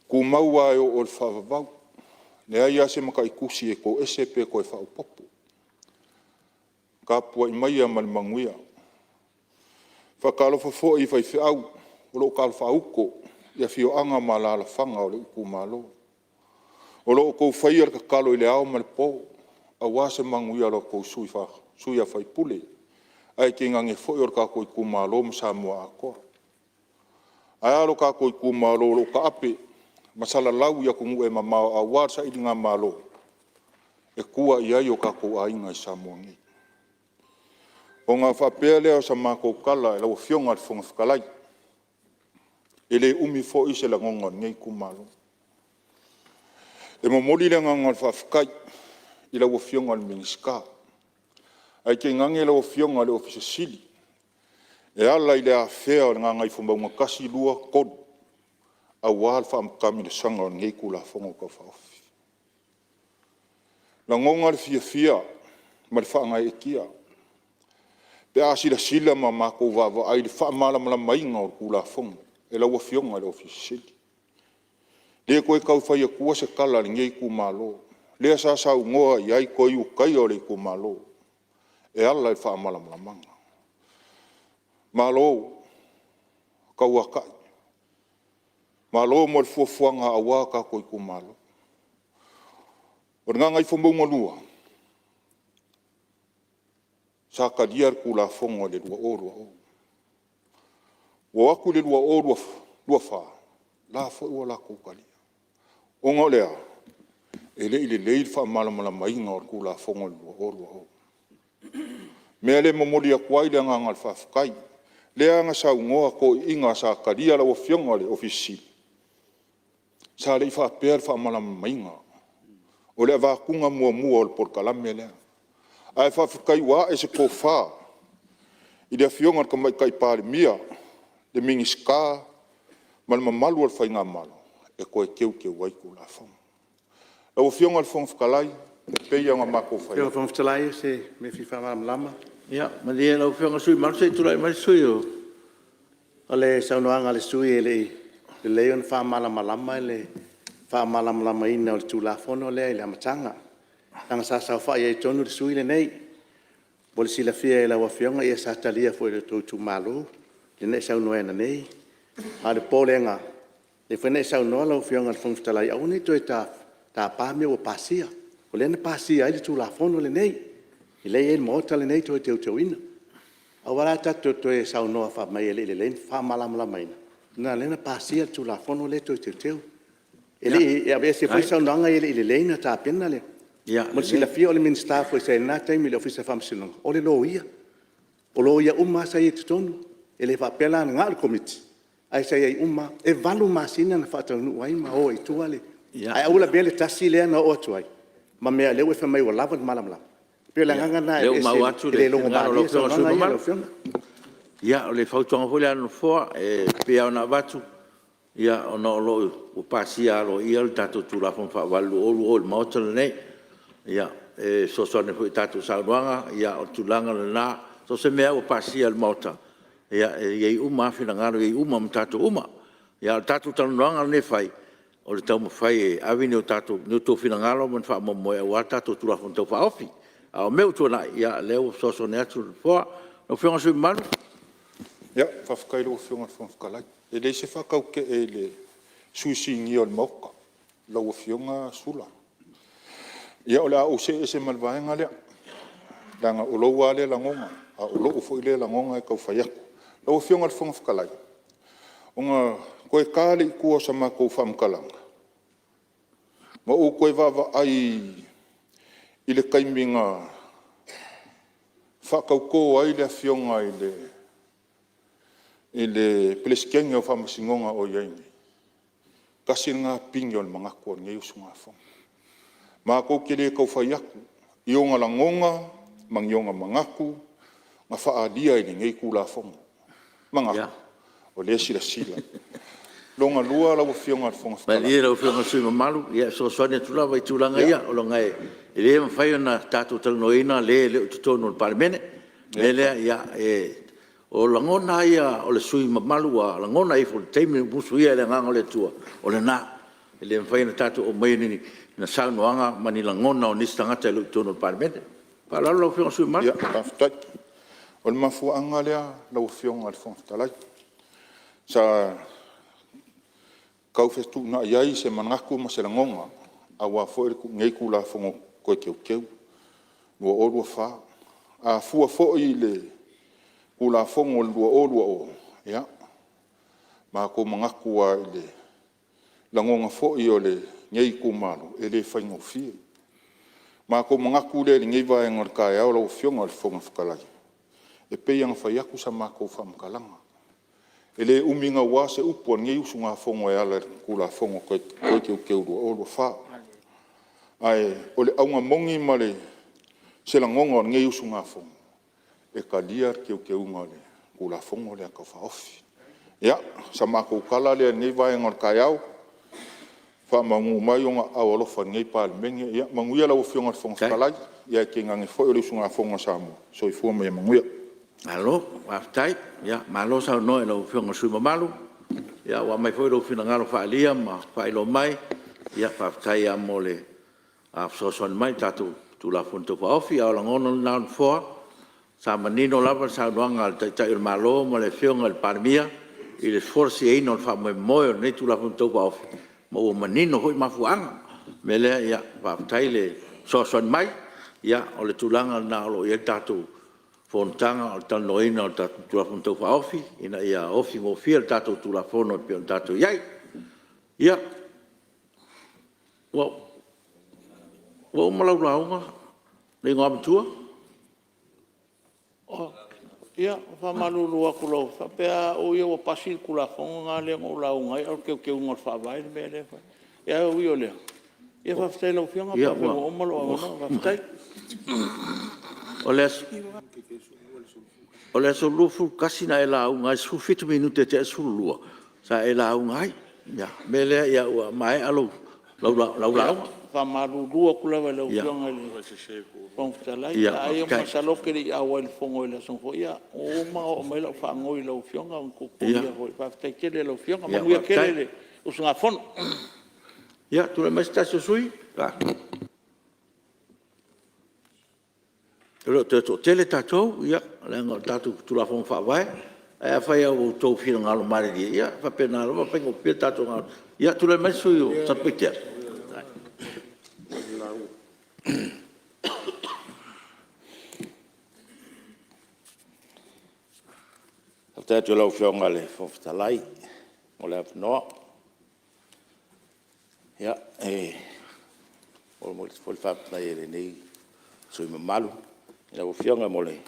Ku maua e o le whawawau. Ne ai ase maka i kusi e kou esepe koe whaupopo. Ka pua i mai a mali manguia. Whakalofa fo i whai whiau. O lo kalfa uko. Ia fio anga ma la whanga o le uku malo. O lo kou whai ar ka kalo i le ao ma le po. A wase manguia lo kou sui a whai pule. Ai ki ngange fo i or ka kou i ku malo ma sa mua a koa. Ai alo ka kou i ku malo lo ka ape. Masala lau ia kungu e mamao a warsa i ngā malo. E kua i ai o ka kou a inga i sa mua ngi. O ngā whapea leo sa mā kou kala e lau fionga te whonga whakalai. E le umi fo i se la ngongon ngai ku malo. E momoli le ngongon whawhakai i lau fionga le mingiska. Ai ke ngange lau fionga le ofisa sili. E ala i le a whea o ngā ngai whumbaunga kasi lua kodu. A wāl whaamkami le sanga o ngai ku la whonga ka whaofi. La ngonga le fia ma le whaangai e kia. Pe a sila ma mako vava ai le whaamala mala mainga o ku la whonga. E lau fionga le ofisa sili. Le koe kau whai a kua se kala le ngai ku malo. Le sa sau ngoa i ai koe u kai o le ku malo. E ala le whaamala mala manga. Malo kau akai. Malo mo le fuafuanga a wā ka koe ku malo. O ngā ngai whambaunga lua. Sa ka diar ku la whonga le lua o lua o. O aku le lua o lua wha. La fo ua la kukalia. O ngā lea. E le i le leil wha malamala mainga o ku la whonga le lua o lua o. Mea le mamoli a kuai le ngā ngal whawhakai. Le anga sa ungoa ko inga sa ka dia la o fionga le ofisi. Sa le i whapea le whamalama mainga. O le avakunga mua o le porkalame lea. Ai whawhakai wa e se ko wha. I le fionga ka mai kai pāle mia. Le mingiska. Malama malu al whainga malo. E koe keu waiku la whong. La o fionga le whong whakalai. Pei anga mako whai. Peo whong whakalai se me fi whamalama lama. Ia, ma lia lau whianga sui, maru sei turai mai sui o. O le saunoanga le sui e le leon whamalama lama e le whamalama lama ina o le tūlafono le le amatanga. Tanga sa sau whai e tonu le sui le nei. Mo le sila fia e la wawhionga e sa talia fo e le tū malo. Le nei saunoena nei. A le pōlenga. Le whenei saunoa la wawhionga le whongwhitalai. Au nei toi ta pāmea o pāsia. O le na pāsia e le tūlafono le nei. I lei e mota le nei toi teu ina. Au wala tatu toi saunoa wha mai e le lein wha malamala maina. Nā lena pāsia tu la fono le toi teu. E le e a se foi saunoanga e le leina ta pena le. Mo si la fia o le minsta foi se na taimi le ofisa famsilonga. O le lo ia. O lo ia umma sa i tutonu. E le wha pela nga al komiti. Ai sa i umma e valu masina na wha tau nuai ma o i tuale. Ai aula bele tasi lea na o tuai. Ma mea leu e wha mai o lavat malamala. Pela nganga na e mau atu le ngalo lo fiona. Ia o le fautonga fo le anu foa e pea ona watu. Ia ona lo o pasia lo ia le tatu tula fon fa walu o le maota le nei. Ia e so sone fo tatu salwanga ia o tulanga le na so se mea o pasia le maota. Ia e uma fina ngalo e uma mtatu uma. Ia tatu tanuanga le fai. O le tau mo fai e avini o tatu nuto fina ngalo man fa mo moe o tatu tula fon tau fa ofi. Au meu tona ia leo soso ne atu fo no fiona sui manu ia whawhakai lo fiona whawhakalai e le se whakau ke e le suisingi o le mauka lau fiona sula ia o le au se malvaenga lea Langa o loua le langonga, a o loo fo ile langonga e kau whaiaku. Lau whionga le whonga whakalai. Onga koe kāle I kua sa mā kou whamkalanga. Ma o koe wawa ai I le kaiminga whakauko ai le whionga I le peleskenga o whamasingonga o iaini. Kasi ngā pingi o le mga kua ngei usunga whonga. Mā kou kere kau whaiaku, I o ngā langonga, mangionga mangaku, ngā whaalia I le ngei kula whonga. Mangaku, o le sila. Longa lua lau whionga le whonga whakala. Ia lau whionga sui mamalu, ia so soane tula vai tūlanga ia, o lo ngai, le mawhai ona tātou talanoina, le ututonu le palemene, le ia, o langona ia, o le sui mamalu, a langona I fo le teimi musu ia, le nganga le tua, o le nā, le mawhai ona tātou o mai nini, na saunoanga, mani langona o nisi tangata le ututonu le palemene. Pa lau whionga sui mamalu. Ia, tāwhitai. O le mafuanga lea, lau whionga le whonga whakalai. Sa kau fetu na iai se mangaku ma se langonga a wa fo ngei kula fongo ko keu lo o fa a fu fo I le kula fongo lo o ya ma ko mangaku wa le langonga fo I o le ngei ku malo e le faingo fi ma ko mangaku le ngei va ngor ka ya lo fionga le fonga fkalai e pe yang fa yaku sa ma ko fam kalanga ele uminga wa se upo ngei usunga fongo e ala kula fongo ko keu o fa ai ole aunga mongi male se langonga ngei usunga fongo e kalia keu ngale kula fongo le ka fa ofi ya sama ko kala le ngei vai ngor kayau fa mangu mai nga awolo fa ngei pal mengi ya mangu ya la ufianga fongo kala ya kinga ngi fo ole usunga fongo samo so I fo me mangu ya Alo, waftai, ya, malo sa no elo whionga sui mamalu, ya, wa mai foi lo whina ngalo whaalia, ma whailo mai, ya, waftai a mole, a soson mai, tatu, tu la funto pa ofi, a langono na foa, sa manino lava, sa noanga, al tai il malo, ma le whionga il parmia, I le sforzi e ino, fa mo moio, ne tu la funto pa ofi, ma o manino hoi mafuanga, me lea, ya, waftai le soson mai, ya, o le tulanga na alo, ya, tatu, fontanga o tanoina o tātou tulafono fa ofi, ina ia ofi ngō fia tātou tulafono o pia tātou iai. Ia, wa umalau launga, nei ngā matua? Ia, whamalulu aku lau, whapea o ia wa pasil kula whonga ngā lea ngō launga, au keu ngot whawai ni mea lea. Ia, ui o lea. Ia, whaftai lau whianga, whapea o umalu au na, whaftai. O le so lufu kasi na e la unga su fitu minute te su lua sa e la unga ya mele ya wa mai alo lau fa malu lua kula wa lau fianga le pon talai ai ma salo ke ri awal fongo le son fo ya o ma o mai lau fa ngoi lau fianga ko ya ho fa te ke le lau fianga ma mu ke le o sunga fon ya tu le mesta sui Ro te tele tatou ia lenga tatou tula fon fa vai e fai o to fil ngalo mari dia ia fa pena lo fa pengo pe tatou ngalo ia tu le mesu yo sa peter After tu lo fio ngale fo talai o le no ia o mo fo fa play ni sui malu Ina o whionga mole,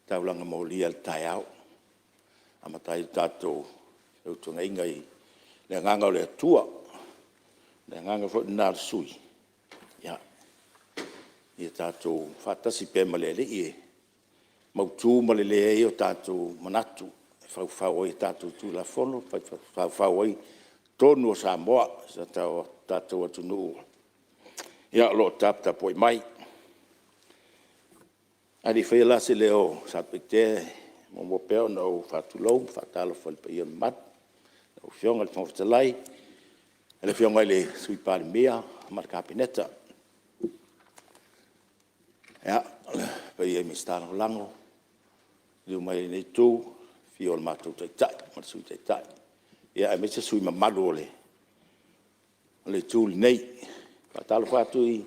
taulanga moli al tai au. Ama tai tātou, eu tunga ingai, le nganga o le tua, le nganga fo nār sui. Ia, ia tātou whatasi pe male le ie, mautū male le e o tātou manatu, whau oi tātou tū la fono, whau oi tonu o Samoa, sa tātou atu nuu. Ia, lo tāpta poi mai, Ari fai la se leo sa pete mo peo no fatulou fatalo fal pe ia mat o fionga le fontalai ele fionga le sui par mia mar capineta ya pe ia mi sta no lango yu mai nei tu fiol matu tai mar sui tai ya me se sui mamalo le tu nei fatalo fatui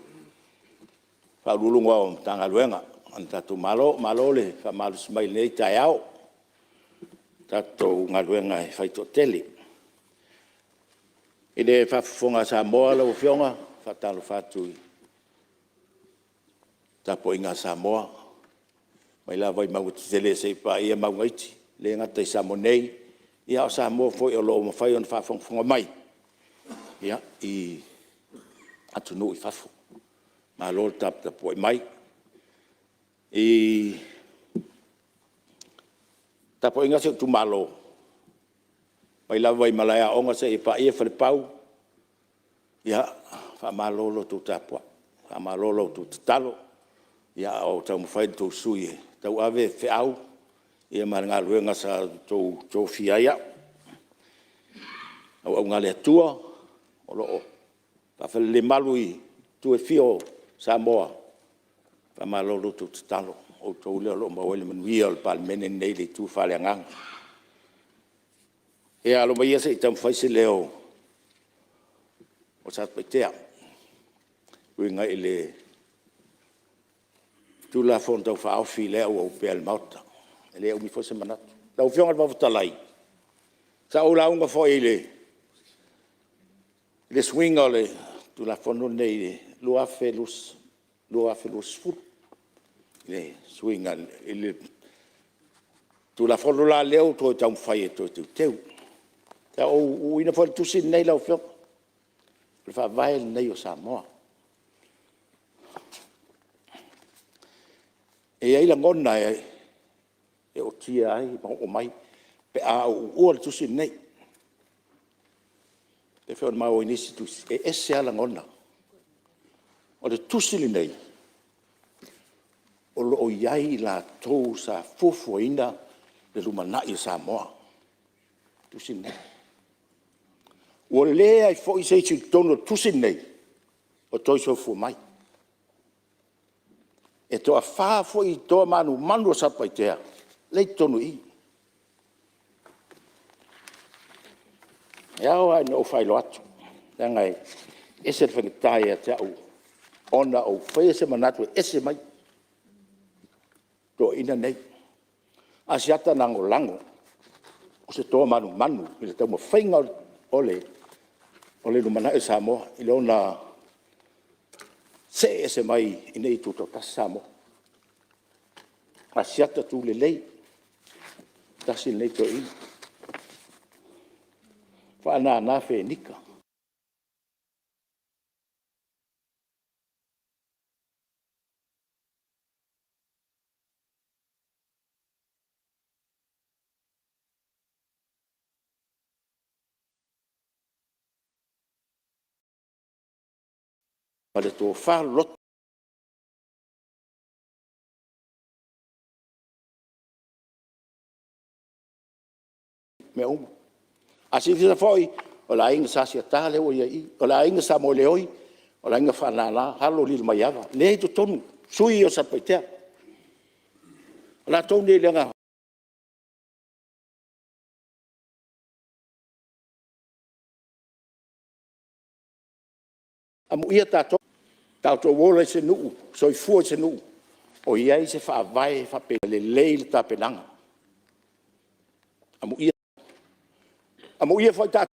fa lulunga o tanga luenga anta tu malo le fa malu smai nei tai au tato ngaluenga e fai to tele ide fa fonga sa moa lo fionga fa talo fatu tapo inga sa moa mai la vai mau tele se pa ia mau ngaiti le ngata sa monei ia sa moa foi o lo mo fai on fa fonga mai ia I atu no I fafu ma lo tap tapo mai tapo inga se tu malo mai la vai malaya onga se pa ia fa pau ia fa malo lo tu tapo fa malo lo tu talo ia o tau fai tu sui tau ave fe au ia maranga luenga sa tu fia ia au ngale tua o lo pa fa le malui tu e fio sa moa pa malo lo tu talo o to le lo ma wele man wial pal menen nei le tu fa le ngang e alo mai se tam fai se leo o sa petea winga ile tu la fonta fa au fi le o pel mauta le o mi fosse manat la fiona va talai sa o la unga fo ile le swing ole tu la fono nei lo afelus fu le swing ile tu la fono la leo to tam fai to teu ta o ina fo tu sin nei la fio fa vai nei o sa mo e ai la ngona e o tia ai o mai pe a o tu sin nei te fio ma o inisi tu e esse ala ngona o le tu sin nei o lo iai la tou sa fofo ina le lumana I sa moa tu sin nei o le ai fo I se tono tu sin nei o toi so fu mai e to a fa fo I to manu sa paitea le tonu I ya wa no fai lo atu ngai ese fe tai a tau ona o fe se manatu ese mai to ina nei asiata nango lango o se to manu ile tamo fainga ole no mana sa mo ile ona se ese mai ine tu to tasamo asiata tu le lei tasin le to I fa na fe nika pa le to fa lot me asi fisa foi o la inga sa sia tale o ia o la inga sa mo le oi o la inga fa la halo li mai ava le to tonu sui o sa paitea la tonu le nga amu ia tato wola se nu so I fu se nu o ia se fa vai fa pe le le ta penanga amu ia foi ta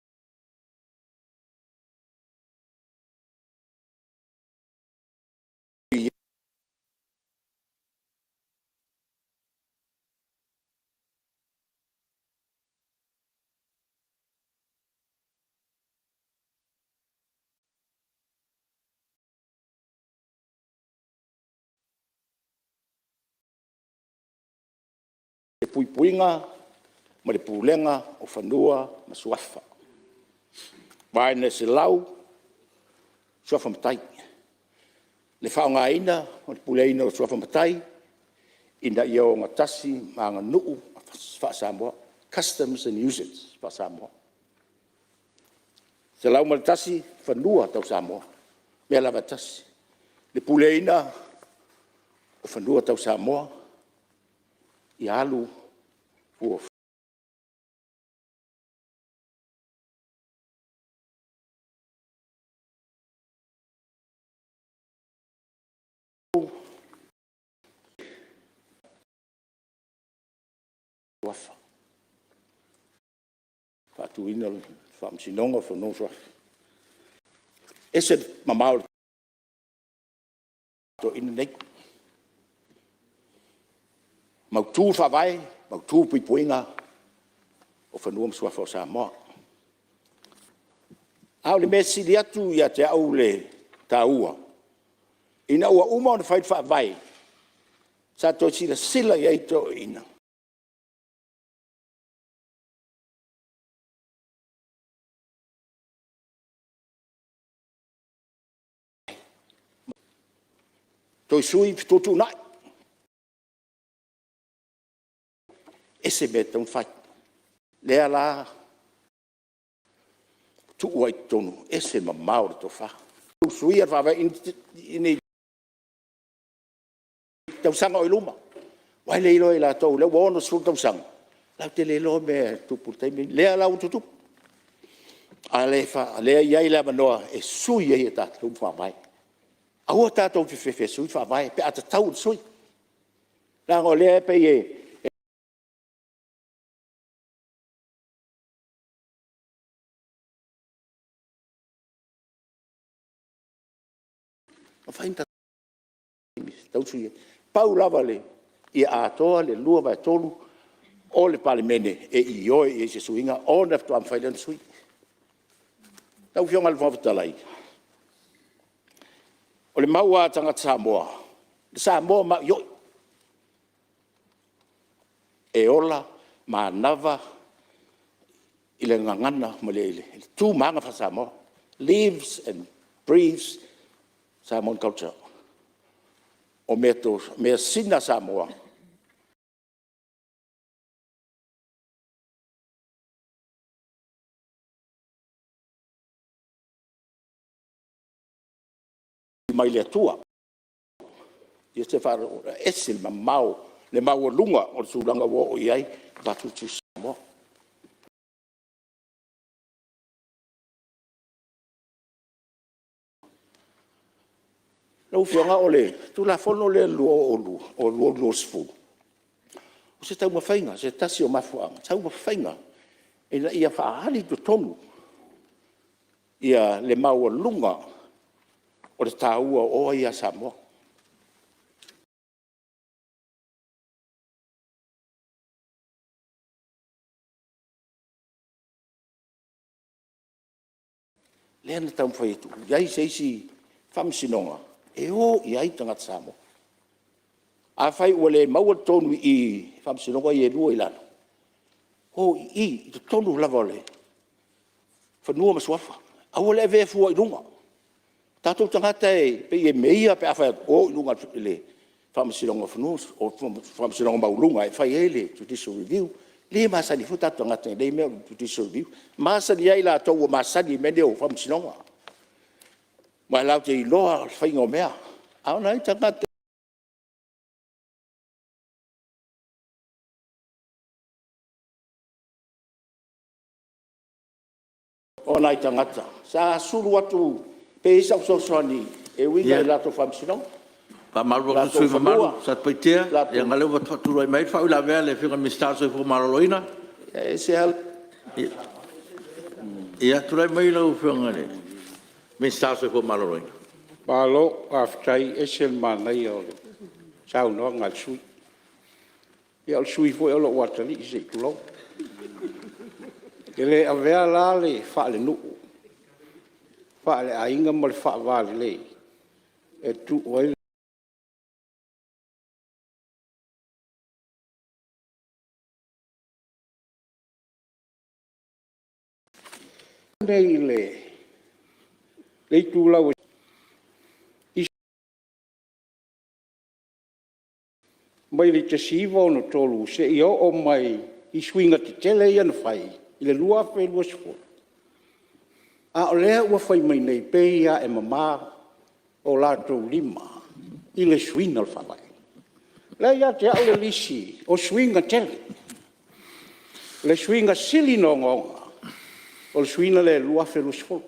e puinga ma le pulenga o fanua ma suafa vai ne se lau suafa matai le faunga ina o le puleina o suafa matai ina ia o ngatasi ma nga nuu fa Samoa customs and uses fa Samoa se lau ma tasi fanua tau Samoa me lava tasi le puleina o fanua tau Samoa I alu ua suafa. Faatuina faamasinoga fonou suafa. Ese mamao toʻina nei. Mautū faavae, mautū puipuiga o fanua masuafa o Samoa. A o le mea sili atu ia te au le tāua. Ina ua uma o na fai faavae. Sa toi sila iai toʻina. Toi sui fitutunai. Ese me tau fai. Lea la tu uai tonu. Ese ma maori to fa. Tu sui ar fawe ini tau sanga o iluma. Wai leilo e la tau. Lea wono su tau sanga. Lau te leilo me tupu teimi. Lea lau tutup. A le fa. Lea iai la manoa. E sui e ta tu fa mai. Aua tātou whiwhiwhi sui whawai, pe ata tau sui. Nā ngō lea pe e. O whainta tau sui e. Pau lava le, i atoa le lua vai tolu, o le pale mene e i oe e se suinga, o neftu am whailan sui. Tau whionga le whawhatalai. O le maua tangata Samoa. Le Samoa ma yoi. E ola, ma nava, i le ngangana ma le tū manga wha Samoa. Lives and breathes Samoan culture. O mea sina Samoa. Mai le tua. Ia te whara ese ma mau, le mau lunga o tūranga wo o iai, batu tu Samoa. Lau whionga o le, tu la whono le lua sifu. O se tau mawhainga, se tasi o mafuanga, tau mawhainga, e na ia whaahali tu tonu, ia le mau lunga, o le tāua o ia Samoa. Lea na tau mwhaitu, iai seisi whamsinonga, e o iai tangata Samoa. A whai ua le maua tonu i whamsinonga i e lua i lana. O i tonu lava le, whanua masuafa, a ua le eve fua i lunga. Tātou tangata e pe e meia pe awhai o ilunga le whamasilonga whanus, o whamasilonga maulunga e whai ele judicial review. Le masani fu tātou tangata e le mea judicial review. Masani ai la tau o masani mene o whamasilonga. Mai lau te iloa whai ngō mea. Au nai tangata. O nai tangata. Sa suru atu pe isa usosoni e winga la to famsino Pa malu ko sui fa malu sa paitea ya ngale wa tu roi mai fa ula vea le figa mistar so fo maroloina e se al ia tu roi mai lo figa le mistar so fo maroloina Palo aftai esel manai o sau no ngal sui. Ia sui fo o lo watali se tulo. Ele avea la le fa le nu. Fa le ainga mo le fa vale le. E tu oi nei le tu la mai le te sivo no tolu se io o mai I swinga te tele ia na fai I le lua fe lua sifo a o lea ua fai mai nei pe ia e mama o latou lima I le swinga le whawai lea ia te au le lisi o swinga tele le swinga sili no ngonga o le swinga le lua fe lua sifo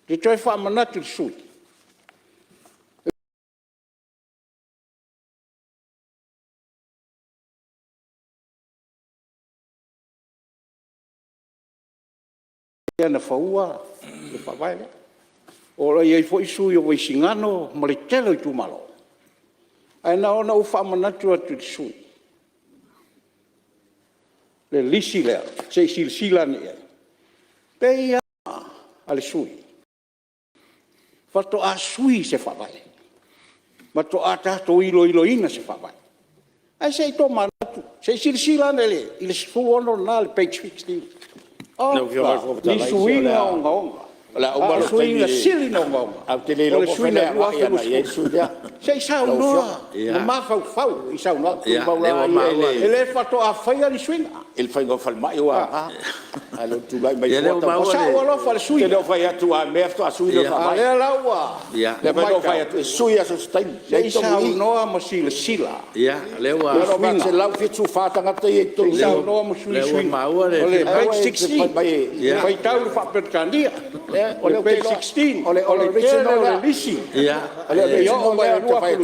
te toi wha manatu le sui Tēnā whaua, le whawai le. O la iei fo isu i o waisingano, ma le telo i tūmalo. Ai na ona u whamanatu atu te sui. Le lisi lea, se sila ni e. Pei a le sui. Fato a sui se whawai. Ma to a tato ilo ina se whawai. Ai se i tō manatu, se sila ni le, i le sifuono na le page 16. Ni suinga o ngaonga. A suinga sili no ngaonga. Au te lelo ko fele a ia na Yesu dia. Se sau noa, na mafau i sau noa. Ele fato a whaia ni suinga. Il fai go fal mai wa. Alo tu vai mai fota. O sau alo fal suinga. Te no fai atu a mefto a suinga fa mai. Ale laua. Le vai no fai atu suia so stai. Se sau noa ma sila. Ya, lewa. No va se lau fitu fa tanga te e to. Sau noa ma suinga. Ole page 16. Vai tau fa perkandia. Ole page 16. Ole original lisi. Ya. Ole yo ole rua fai.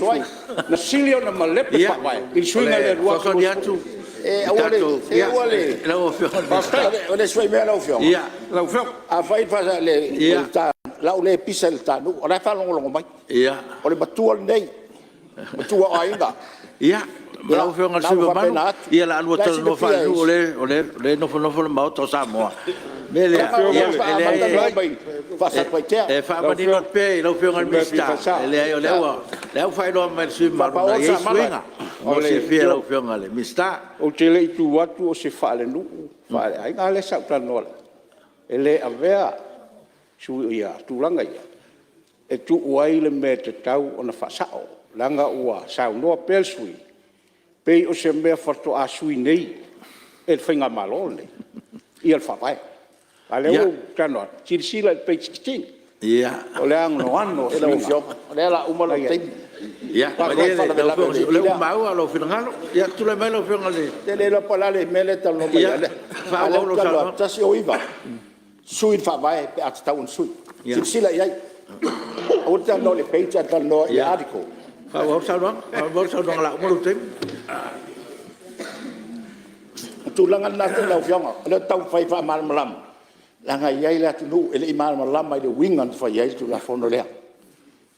Na silio na malepe fa vai. Il suinga le rua fa diatu. Ole suai mea lau fio. Ia. Lau fio. A fai fa le lau le pisa le tanu. Ora fa longo mai. Ia. Ole batua nei. Batua ainga. Ia. Lau fio ngal suba manu. Ia la alua tala no fa ole no fa mau to Samoa. Mele fa mani no pe lau fio ngal mista. Ele ai ole wa. Lau fa no mai suba manu na yesuinga. Ole fia lau fio ngal mista. O te le tu watu o se fale nu. Fale ai ngale sa tanola. Ele avea su ia tulanga ia. E tu uai le me te tau ona fa sao. Langa ua sao no pel sui. Pei o se mea whato a sui nei, e whainga malo nei, i al whawai. A leo tanoa, sila pei 16. Ia. O le ango ano, e lau fio. O le ala umalo tei. Ia, ma le umau alo finangalo. Ia, tu le mai lo fingale. Te le la palale mele talo mai ale. Fa lo talo. Tasi o iva. Sui whawai pe atu tau sui. Sila iai. O tano le pei tano i ariko. Fa wo sa dong la mo tem. Tulangan na te lau fionga. Le tau fai fa mal malam. Langa iai la tunu ele mal malam mai de wingan fa iai tu la fono lea.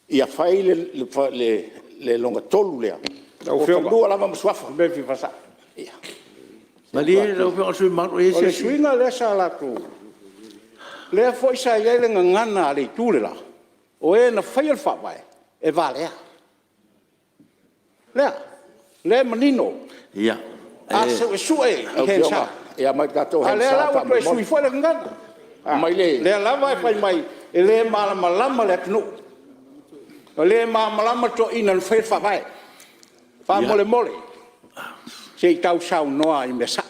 Ia fai le longa tolu lea. Lau fionga. Dua lama mswafa. Befi fasa. Ia. Ma li lo fionga sui mau e se. O le suinga le sa la tu. Le foi sa iai le ngana le tulela. O e na fai al fa vai. E valea. Le manino. Ia. A se sue hensa. Ia mai kato hensa. Ale la o sui foi le ngana. Mai le. Le la vai fai mai. E le malama le tnu. O le malama to ina fai fa vai. Fa mole. Se tau sau noa i me sao.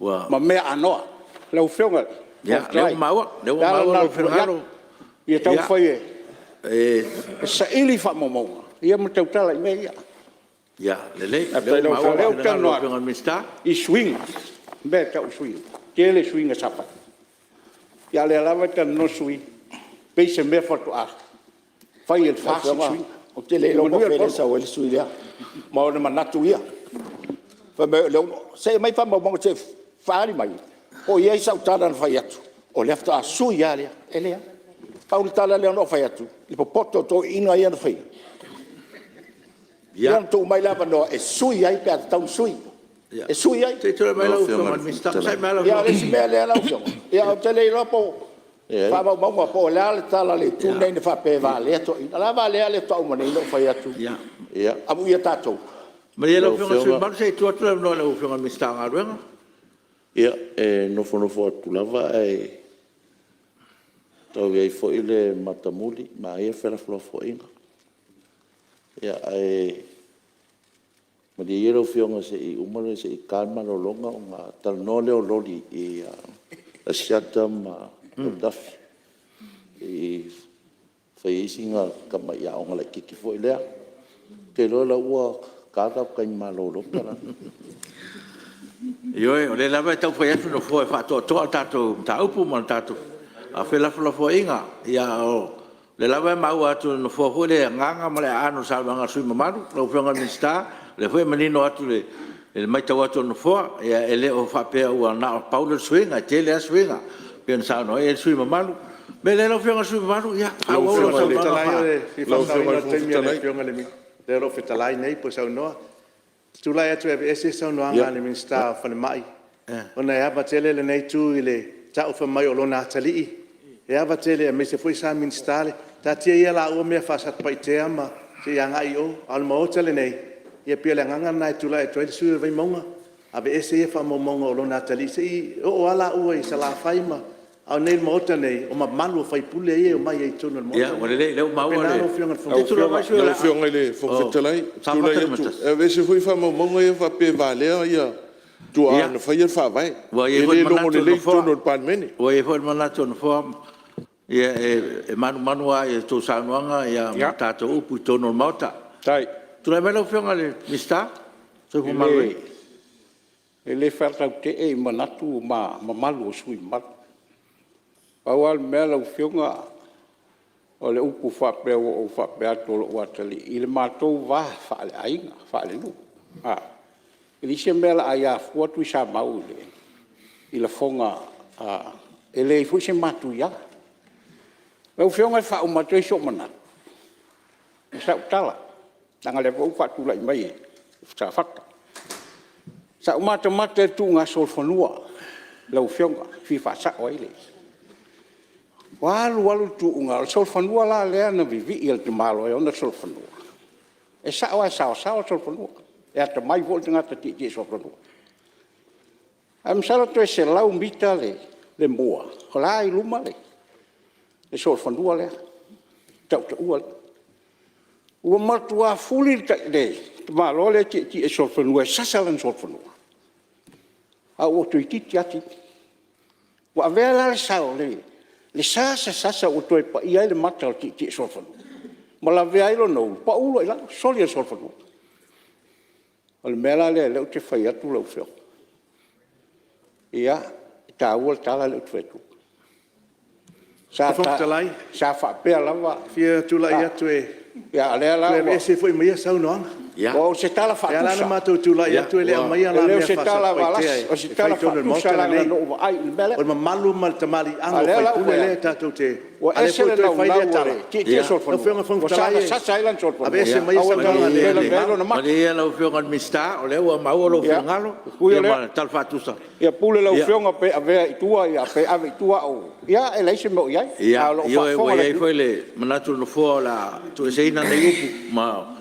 Wa. Ma me anoa. Le o fionga. Ia, le mau lo fingalo. Ia tau fai e. Sa ili fa momo. Ia mo tau tala i me ia. Ya, lele. Leo tanoa. I swinga. Be tau swinga. Kele swinga sapa. Ya le lava tan no sui. Pe se me foto a. Fai el fasi swinga. O te le lo fele sa o el sui ia. Ma o na natu ia. Fa me lo se mai fa mo se fari mai. O ia sa utara fai atu. O le afta sui ia le. Ele. Paul tala le no fai atu. Le poto to ino ia no fai. Ia tu mai lava no e sui ai pe tau sui. E sui ai. Te tu mai lo fionga mista sai mai lo. Ia le si me le la fionga. Ia o te le lo po. Fa mo po le tala le tu nei ne fa pe va le to. La va le to mo nei lo fai atu. Ia. Ia amu ia tato. Ma ia lo fionga sui mar sei tu no lo fionga mista ngaruenga. Ia no fono tu lava e tau ia fo ile matamuli ma ia fela flo fo inga. Ia ma di yero fionga se I umare se I kalma lo longa o nga talnole o loli I a siata ma dafi I whaisinga kama ia o nga la kiki fo ilea ke lola ua kata kain ma lo lokara Ioe, o le lava tau whai atu no fo e whato toa tato ta upu man tato a whela fo inga ia o le lava mau atu no fo le nganga ma le ano sa manga sui mamaru lo fionga minsta le foi manino atu le mai tau atu no fo ia ele o fa pe o na Paulo swinga tele swinga Pian sa no e sui mamalu. Me le lo fianga sui mamalu ya. Lo Au fianga sa le no talai fa. le Lau fa fianga na fu te mi talai. le fianga le mi. Le ro fetalai nei po sa no. Tu lai atu e ese sa no anga le minsta fa le mai. Ona ya ba tele le nei tu ile ta o fa mai o lona tali. Ya ba tele me se foi sa minsta le. Ta tia ia la o me fa sa pa te ama. Se yanga i o al mo tele nei. Ia pia le nganga nai tu lai tu su vai monga. Ave ese fa mo monga o lona tali se o ala o i sa la faima. Au nei mo nei o ma malu fai pule e o mai e tonu mo. Ya, wale le mau Pena le. no fianga Te tu lo mai sui Lau la. fianga le whakawhetalai. Sa Tūlai whakatara atu. matas. E vese hui whamamonga ia whape vālea ia. Tua Ia. ana whai ar whawai. Wa ye E fo le manatu longo le no lei foa. tono o Palmene. O e foi mana ton form. Ia e manu a e to sanuanga ia tato upu tono mauta. Tai. Tu le melo fianga le mista. So ko malu. E le whātau te e manatu ma malu o sui matu. Pawal mea lau whiunga o le upu whapea o whapea tolo o atali. I le mātou wā whaale ainga, whaale lu. I li se mea la aia fuatu i sa mau le. I la whonga e le i fui se matu ia. Lau whiunga wha o matu e so manatu. E sa utala. Tanga le wau whatu lai mai e. Sa whata. Sa umata mata e tu ngā solfanua. Lau whiunga. Fi whasa o ele. Walu tu unga solfanua la lea na vivi il te malo e ona solfanua. E sao solfanua. E ata mai vol te ngata ti solfanua. Am sala to se lau mita le moa. Hola i luma le. E solfanua le. Tau te ua. Ua matua fuli le. Te malo le ti e solfanua. Sasalan solfanua. A o tu titi ati. Wa vela le sao le. Le sasa o toi pa ia le mata o ti solfanu. Ma la vea ilo no, pa ulo ila, soli e solfanu. O le mela le leo te whai atu lau whio. Ia, ta ua tala leo te whetu. Sa whapea lava. Fia tula ia tu e. Ia, lea la. Le ese foi mai sau no. Ya. O se tala Ya la whatusa. ma tu tula ia tu e le mai la Leo me se fa tala sa walas, o se tala whatusa la le. no ai il mele. O ma malu mal tamali anga Alela fai pule ua. le tatu te. O ese le lau lau ti solfanu. O whiunga whang O talai. sa sailan solfanu. Ave ese mai sa tala le. Lelo na Ma mata. le ia lo fianga mista o le ua mau lo Ya. fianga. Kuia Ia le. ma tal fatusa. Ia pule lau Ia. whiunga pe avea itua, ia pe ave itua o. Ia, e leise mo iai. Ia, Alo io e whafonga wai le foi le manatu no fo la tu e seina nei upu ma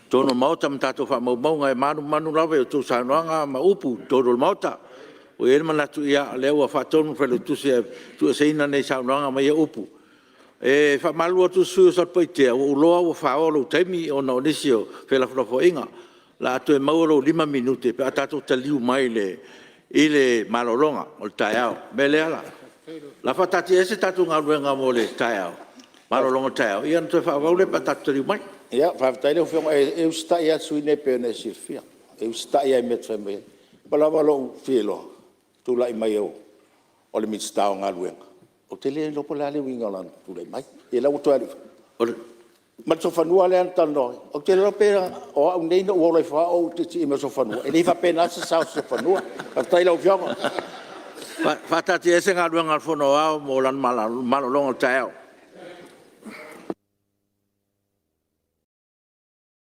tono mauta mtato fa mau ngai manu lawe tu sanuanga ma upu tono mauta o e manatu ia le wa fa tono fa tu se tu e seina nei sanuanga ma ia upu e fa malu tu su sa poite o lo fa o lo temi o no nisio fe la fo inga la tu e mau lo 5 minute pe atato taliu mai le ile malolonga o taiao bele ala la fatati ese tatu ngaluenga mo le taiao malolonga taiao ia tu fa va le patatu taliu mai. Ia, whawhatai leo whionga e ustai a sui ne peo ne sirfia. E ustai a me tue me. Palawa lo whielo, tu lai mai o. O le mitstao ngā luenga. O te le lopo le ale winga lan, tu lai mai. E lau tu alifa. Ma so whanua le an tanoi. O te lopo o au neina o lai wha o te ti ima so whanua. E nei whapena sa sao so whanua. Whawhatai leo whionga. Fatati ese ngaluenga fono ao mo lan malolonga taiao.